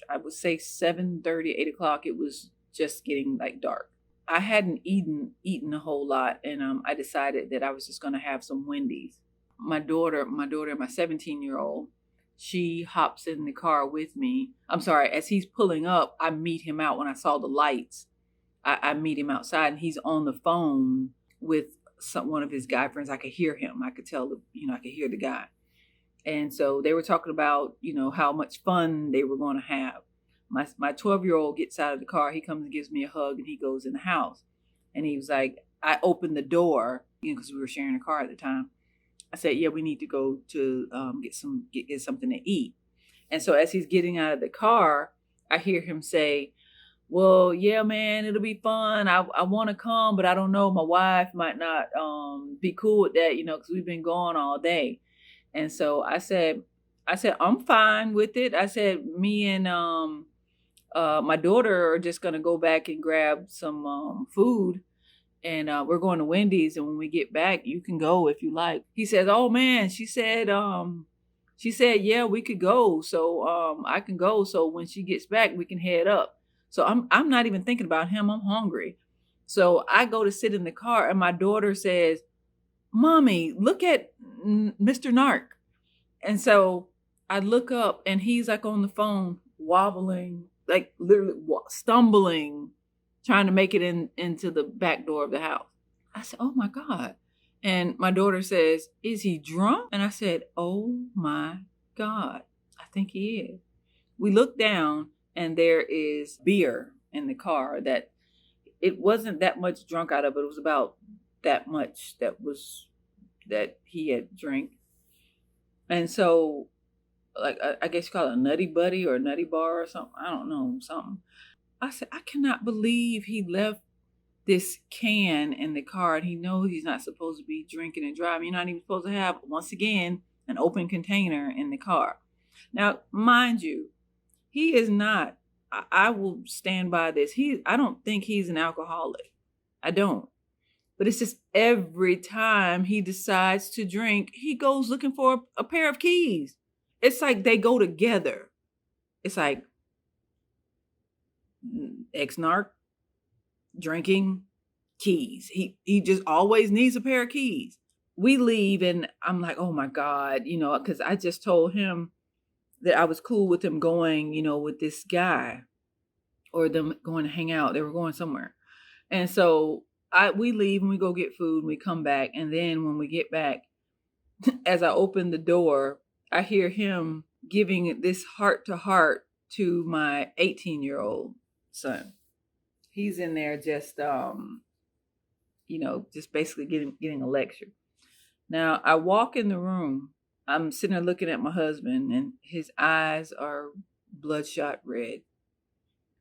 I would say 7:30, 8 o'clock. It was just getting like dark. I hadn't eaten a whole lot, and I decided that I was just going to have some Wendy's. My daughter, my 17-year-old, she hops in the car with me. I'm sorry, as he's pulling up, I meet him out when I saw the lights. I meet him outside and he's on the phone with one of his guy friends. I could hear him. I could tell, I could hear the guy. And so they were talking about, how much fun they were going to have. My 12-year-old gets out of the car. He comes and gives me a hug and he goes in the house. And he was like, I opened the door, because we were sharing a car at the time. I said, yeah, we need to go to get something to eat. And so as he's getting out of the car, I hear him say, well, yeah, man, it'll be fun. I want to come, but I don't know. My wife might not be cool with that, because we've been gone all day. And so I said, I said, I'm fine with it. I said, me and my daughter are just gonna go back and grab some food, and we're going to Wendy's, and when we get back, you can go if you like. He says, oh man, she said, yeah, we could go. So I can go. So when she gets back, we can head up. So I'm not even thinking about him. I'm hungry. So I go to sit in the car, and my daughter says, Mommy, look at Mr. Narc. And so I look up, and he's like on the phone, wobbling, like literally stumbling, trying to make it into the back door of the house. I said, oh my God. And my daughter says, is he drunk? And I said, oh my God, I think he is. We look down, and there is beer in the car that it wasn't that much drunk out of it. It was about that much that he had drank. And so, like, I guess you call it a nutty buddy or a nutty bar or something. I don't know, something. I said, I cannot believe he left this can in the car, and he knows he's not supposed to be drinking and driving. You're not even supposed to have, once again, an open container in the car. Now, mind you, he is not, I will stand by this. I don't think he's an alcoholic. I don't. But it's just every time he decides to drink, he goes looking for a pair of keys. It's like they go together. It's like ex-narc, drinking, keys. He just always needs a pair of keys. We leave, and I'm like, oh my God, because I just told him that I was cool with him going, with this guy, or them going to hang out. They were going somewhere. And so we leave, and we go get food, and we come back. And then when we get back, as I open the door, I hear him giving this heart to heart to my 18-year-old son. He's in there just, just basically getting a lecture. Now, I walk in the room. I'm sitting there looking at my husband, and his eyes are bloodshot red.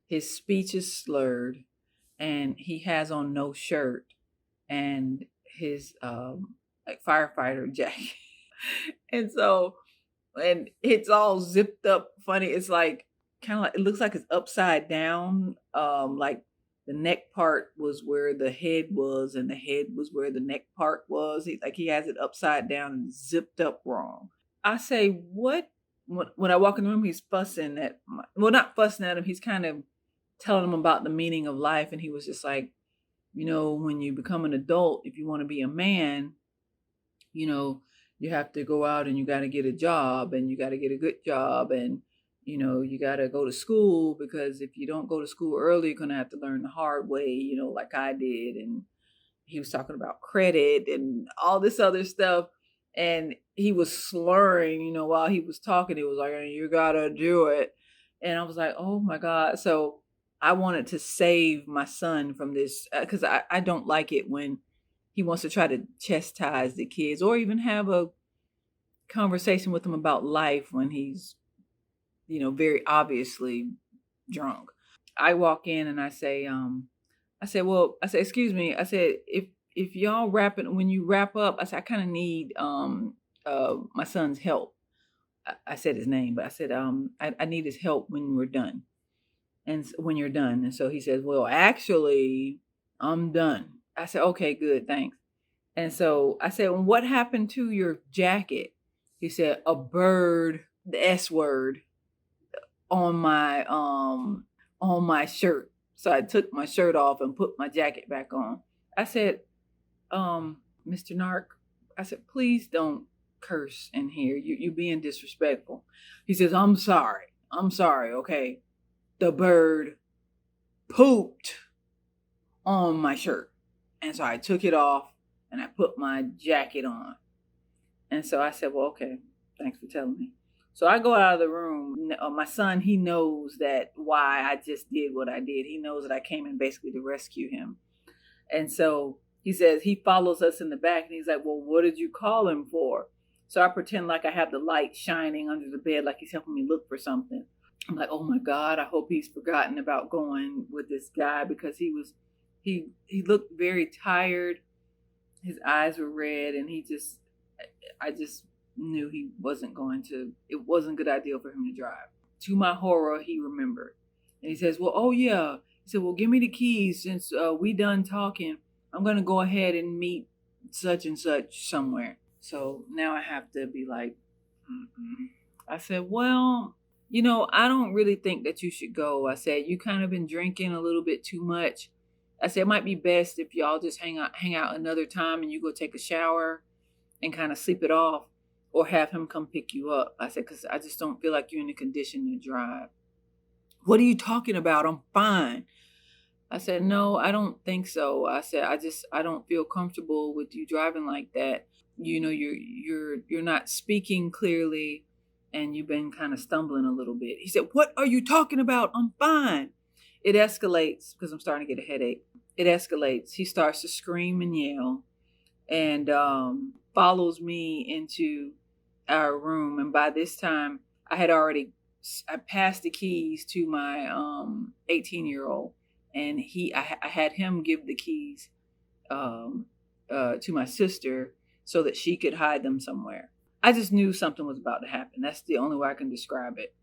His speech is slurred, and he has on no shirt and his like firefighter jacket. And so, and it's all zipped up funny. It's like kind of like, it looks like it's upside down. Like the neck part was where the head was, and the head was where the neck part was. He has it upside down and zipped up wrong. I say, what? When I walk in the room, he's fussing at not fussing at him. He's kind of telling him about the meaning of life. And he was just like, when you become an adult, if you want to be a man, you have to go out and you got to get a job, and you got to get a good job, and you got to go to school, because if you don't go to school early, you're going to have to learn the hard way, like I did. And he was talking about credit and all this other stuff. And he was slurring, while he was talking. He was like, you got to do it. And I was like, oh my God. So I wanted to save my son from this, because I don't like it when he wants to try to chastise the kids, or even have a conversation with them about life when he's, very obviously drunk. I walk in and I say, excuse me. I said, if y'all when you wrap up, I said, I kind of need my son's help. I said his name, but I said, I need his help when we're done. And when you're done. And so he says, well, actually, I'm done. I said, okay, good, thanks. And so I said, well, what happened to your jacket? He said, a bird, the S word, on my shirt. So I took my shirt off and put my jacket back on. I said, Mr. Narc, I said, please don't curse in here. You're being disrespectful. He says, I'm sorry, okay. The bird pooped on my shirt. And so I took it off and I put my jacket on. And so I said, well, okay, thanks for telling me. So I go out of the room. My son, he knows that why I just did what I did. He knows that I came in basically to rescue him. And so he says, he follows us in the back, and he's like, well, what did you call him for? So I pretend like I have the light shining under the bed, like he's helping me look for something. I'm like, oh my God, I hope he's forgotten about going with this guy, because he looked very tired. His eyes were red, and I just knew it wasn't a good idea for him to drive. To my horror, he remembered. And he says, well, oh yeah. He said, well, give me the keys since we done talking. I'm going to go ahead and meet such and such somewhere. So now I have to be like, mm-mm. I said, well, I don't really think that you should go. I said, you kind of been drinking a little bit too much. I said, it might be best if y'all just hang out another time and you go take a shower and kind of sleep it off, or have him come pick you up. I said, because I just don't feel like you're in a condition to drive. What are you talking about? I'm fine. I said, no, I don't think so. I said, I don't feel comfortable with you driving like that. You're not speaking clearly, and you've been kind of stumbling a little bit. He said, what are you talking about? I'm fine. It escalates because I'm starting to get a headache. It escalates. He starts to scream and yell, and follows me into our room. And by this time, I passed the keys to my 18-year-old, and I had him give the keys to my sister so that she could hide them somewhere. I just knew something was about to happen. That's the only way I can describe it.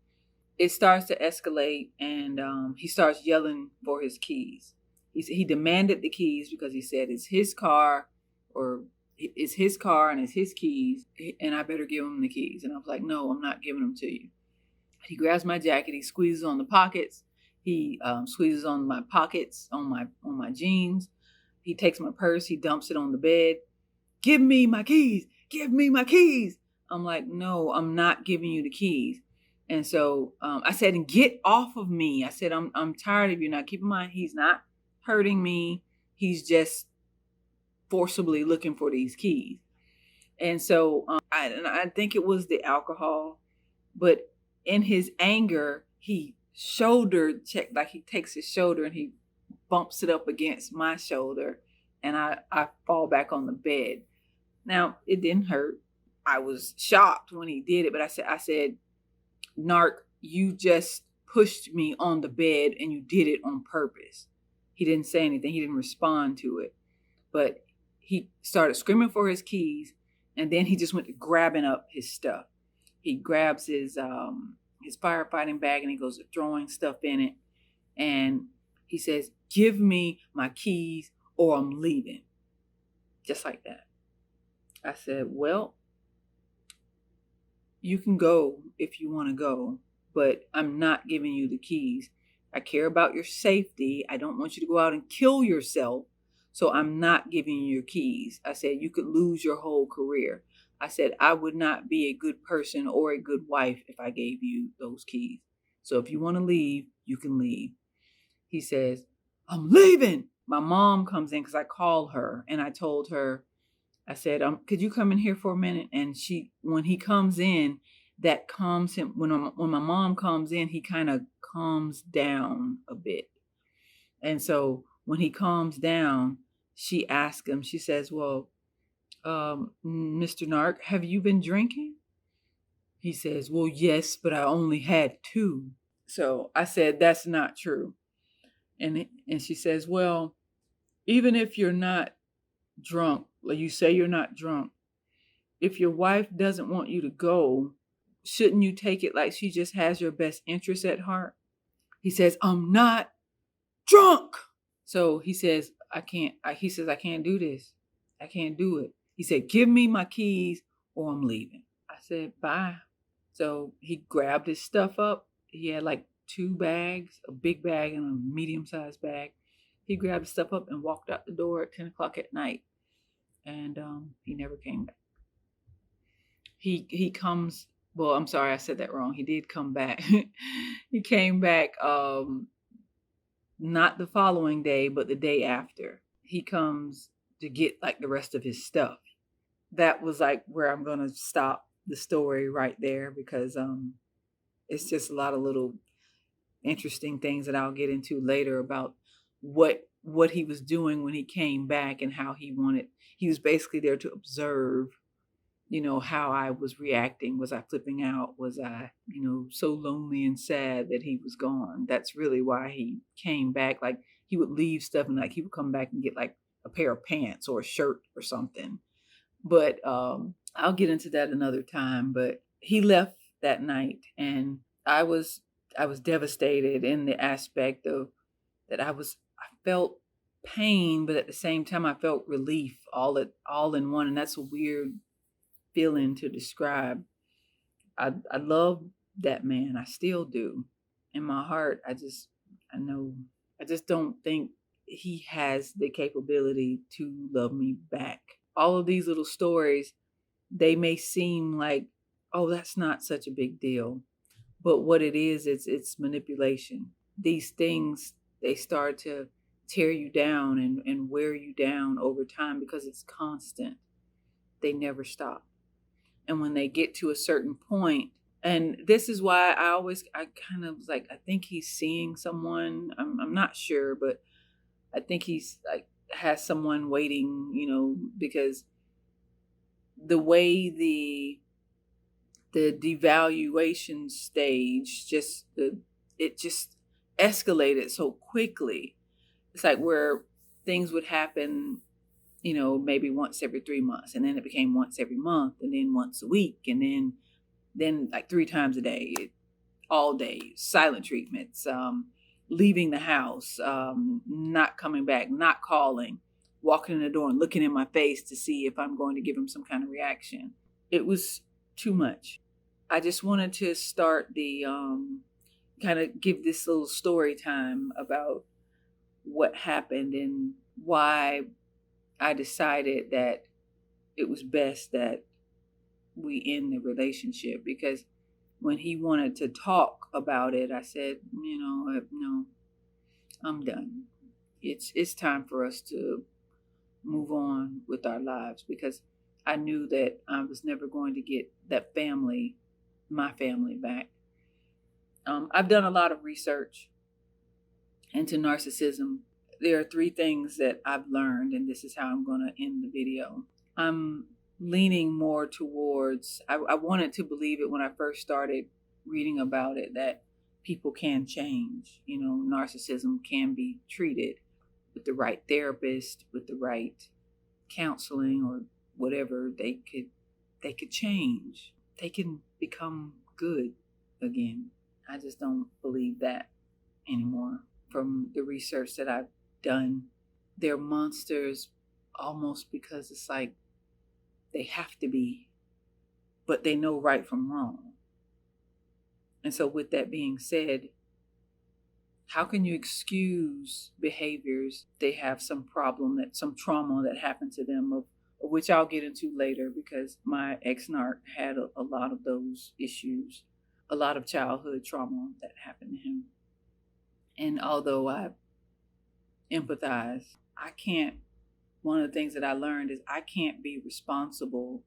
It starts to escalate, and he starts yelling for his keys. He demanded the keys because he said it's his car, and it's his keys, and I better give him the keys. And I was like, no, I'm not giving them to you. He grabs my jacket, he squeezes on the pockets, he squeezes on my pockets, on my jeans. He takes my purse, he dumps it on the bed. Give me my keys. Give me my keys. I'm like, no, I'm not giving you the keys. And so I said, and get off of me. I said, I'm tired of you. Now, keep in mind, he's not hurting me. He's just forcibly looking for these keys. And so I think it was the alcohol, but in his anger, he shoulder checked, like he takes his shoulder and he bumps it up against my shoulder, and I fall back on the bed. Now, it didn't hurt. I was shocked when he did it, but I said, Narc, you just pushed me on the bed and you did it on purpose. He didn't say anything. He didn't respond to it, but he started screaming for his keys, and then he just went to grabbing up his stuff. He grabs his firefighting bag and he goes to throwing stuff in it, and he says, give me my keys or I'm leaving. Just like that. I said, well, you can go if you want to go, but I'm not giving you the keys. I care about your safety. I don't want you to go out and kill yourself. So I'm not giving you your keys. I said, you could lose your whole career. I said, I would not be a good person or a good wife if I gave you those keys. So if you want to leave, you can leave. He says, I'm leaving. My mom comes in because I called her and I told her, I said, could you come in here for a minute? And when he comes in, that calms him. When my mom comes in, he kind of calms down a bit. And so when he calms down, she asks him, she says, well, Mr. Narc, have you been drinking? He says, well, yes, but I only had 2. So I said, that's not true. And she says, well, even if you're not drunk, like you say you're not drunk, if your wife doesn't want you to go, shouldn't you take it like she just has your best interest at heart? He says, I'm not drunk. So he says, I can't do this. I can't do it. He said, give me my keys or I'm leaving. I said, bye. So he grabbed his stuff up. He had like 2 bags, a big bag and a medium-sized bag. He grabbed his stuff up and walked out the door at 10 o'clock at night. And he never came back. He comes, well, I'm sorry, I said that wrong. He did come back. He came back not the following day, but the day after. He comes to get like the rest of his stuff. That was like where I'm going to stop the story right there, because it's just a lot of little interesting things that I'll get into later about what he was doing when he came back and how he was basically there to observe, how I was reacting. Was I flipping out? Was I, so lonely and sad that he was gone? That's really why he came back. Like he would leave stuff and like he would come back and get like a pair of pants or a shirt or something. But I'll get into that another time. But he left that night, and I was I was devastated in the aspect of that I felt pain, but at the same time I felt relief all in one, and that's a weird feeling to describe. I love that man. I still do. In my heart, I know I just don't think he has the capability to love me back. All of these little stories, they may seem like, oh, that's not such a big deal. But what it is, it's manipulation. These things, they start to tear you down and wear you down over time because it's constant. They never stop. And when they get to a certain point, and this is why I kind of was like, I think he's seeing someone. I'm not sure, but I think he's like has someone waiting, because the way the devaluation stage it just escalated so quickly. It's like where things would happen, maybe once every 3 months, and then it became once every month, and then once a week, and then like 3 times a day, all day, silent treatments, leaving the house, not coming back, not calling, walking in the door and looking in my face to see if I'm going to give him some kind of reaction. It was too much. I just wanted to start the kind of give this little story time about what happened and why I decided that it was best that we end the relationship. Because when he wanted to talk about it, I said, no, I'm done. It's time for us to move on with our lives, because I knew that I was never going to get that family, my family, back. I've done a lot of research into narcissism. There are 3 things that I've learned, and this is how I'm going to end the video. I'm leaning more towards, I wanted to believe it when I first started reading about it, that people can change. Narcissism can be treated with the right therapist, with the right counseling or whatever. They could change. They can become good again. I just don't believe that anymore. From the research that I've done, they're monsters almost because it's like they have to be, but they know right from wrong. And so with that being said, how can you excuse behaviors? They have some problem, some trauma that happened to them, of which I'll get into later, because my ex-narc had a lot of those issues, a lot of childhood trauma that happened to him. And although I empathize, one of the things that I learned is I can't be responsible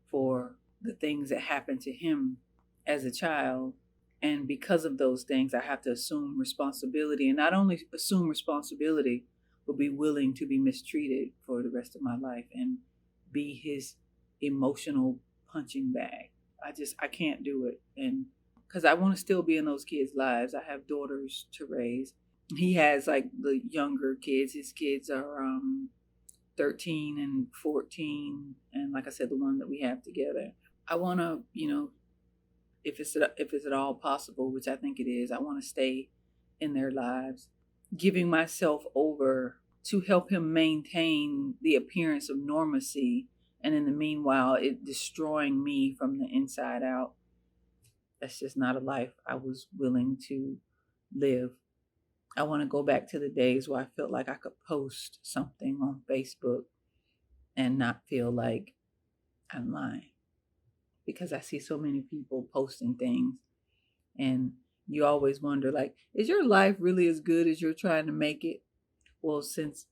for the things that happened to him as a child. And because of those things, I have to assume responsibility, and not only assume responsibility, but be willing to be mistreated for the rest of my life and be his emotional punching bag. I can't do it. And because I want to still be in those kids' lives. I have daughters to raise. He has like the younger kids. His kids are 13 and 14. And like I said, the one that we have together. I want to, if it's at all possible, which I think it is, I want to stay in their lives, giving myself over to help him maintain the appearance of normacy, and in the meanwhile, it destroying me from the inside out. That's just not a life I was willing to live. I want to go back to the days where I felt like I could post something on Facebook and not feel like I'm lying, because I see so many people posting things, and you always wonder, like, is your life really as good as you're trying to make it? Well, since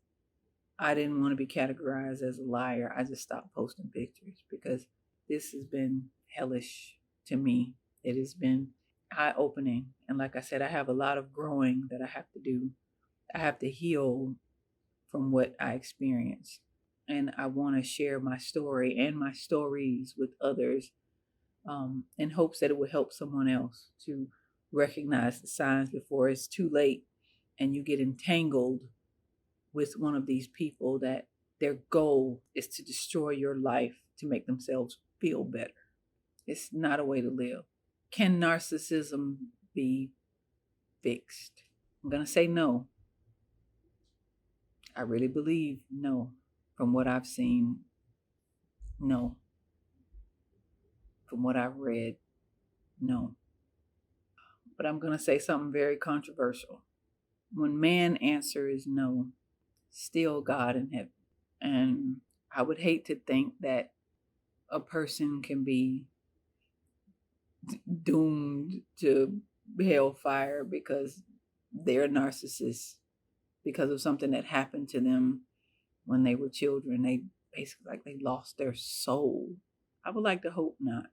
I didn't want to be categorized as a liar, I just stopped posting pictures, because this has been hellish to me. It has been eye-opening. And like I said, I have a lot of growing that I have to do. I have to heal from what I experienced. And I want to share my story and my stories with others, in hopes that it will help someone else to recognize the signs before it's too late and you get entangled with one of these people that Their goal is to destroy your life to make themselves feel better. It's not a way to live. Can narcissism be fixed? I'm going to say no. I really believe no. From what I've seen, no. From what I've read, no. But I'm going to say something very controversial. When man answer is no, still God in heaven. And I would hate to think that a person can be doomed to hellfire because they're a narcissist, because of something that happened to them when they were children. They basically, like, they lost their soul. I would like to hope not.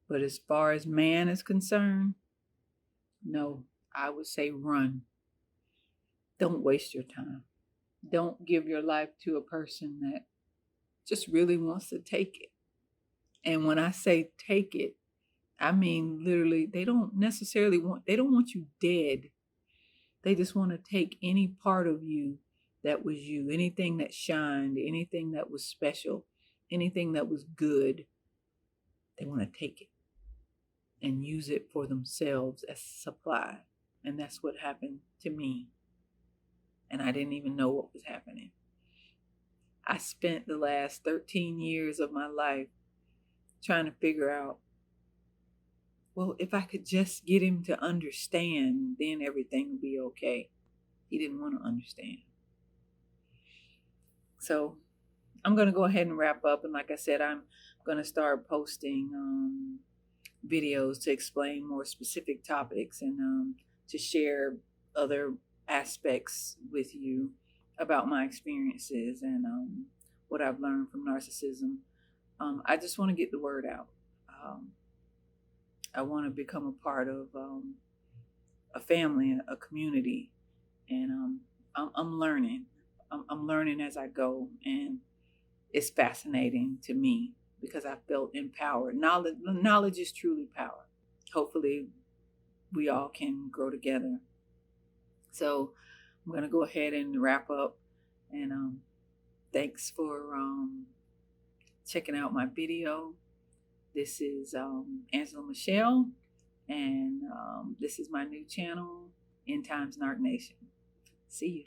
But as far as man is concerned, no, I would say run. Don't waste your time. Don't give your life to a person that just really wants to take it. And when I say take it, I mean literally, they don't want you dead. They just want to take any part of you that was you, anything that shined, anything that was special, anything that was good. They want to take it and use it for themselves as supply. And that's what happened to me. And I didn't even know what was happening. I spent the last 13 years of my life trying to figure out, well, if I could just get him to understand, then everything would be okay. He didn't want to understand. So I'm going to go ahead and wrap up. And like I said, I'm going to start posting videos to explain more specific topics and to share other aspects with you about my experiences and what I've learned from narcissism. I just want to get the word out. I want to become a part of a family, a community, and I'm learning. I'm learning as I go, and it's fascinating to me because I felt empowered. Knowledge is truly power. Hopefully, we all can grow together. So I'm going to go ahead and wrap up, and thanks for checking out my video. This is Angela Michelle, and this is my new channel, End Times Narc Nation. See you.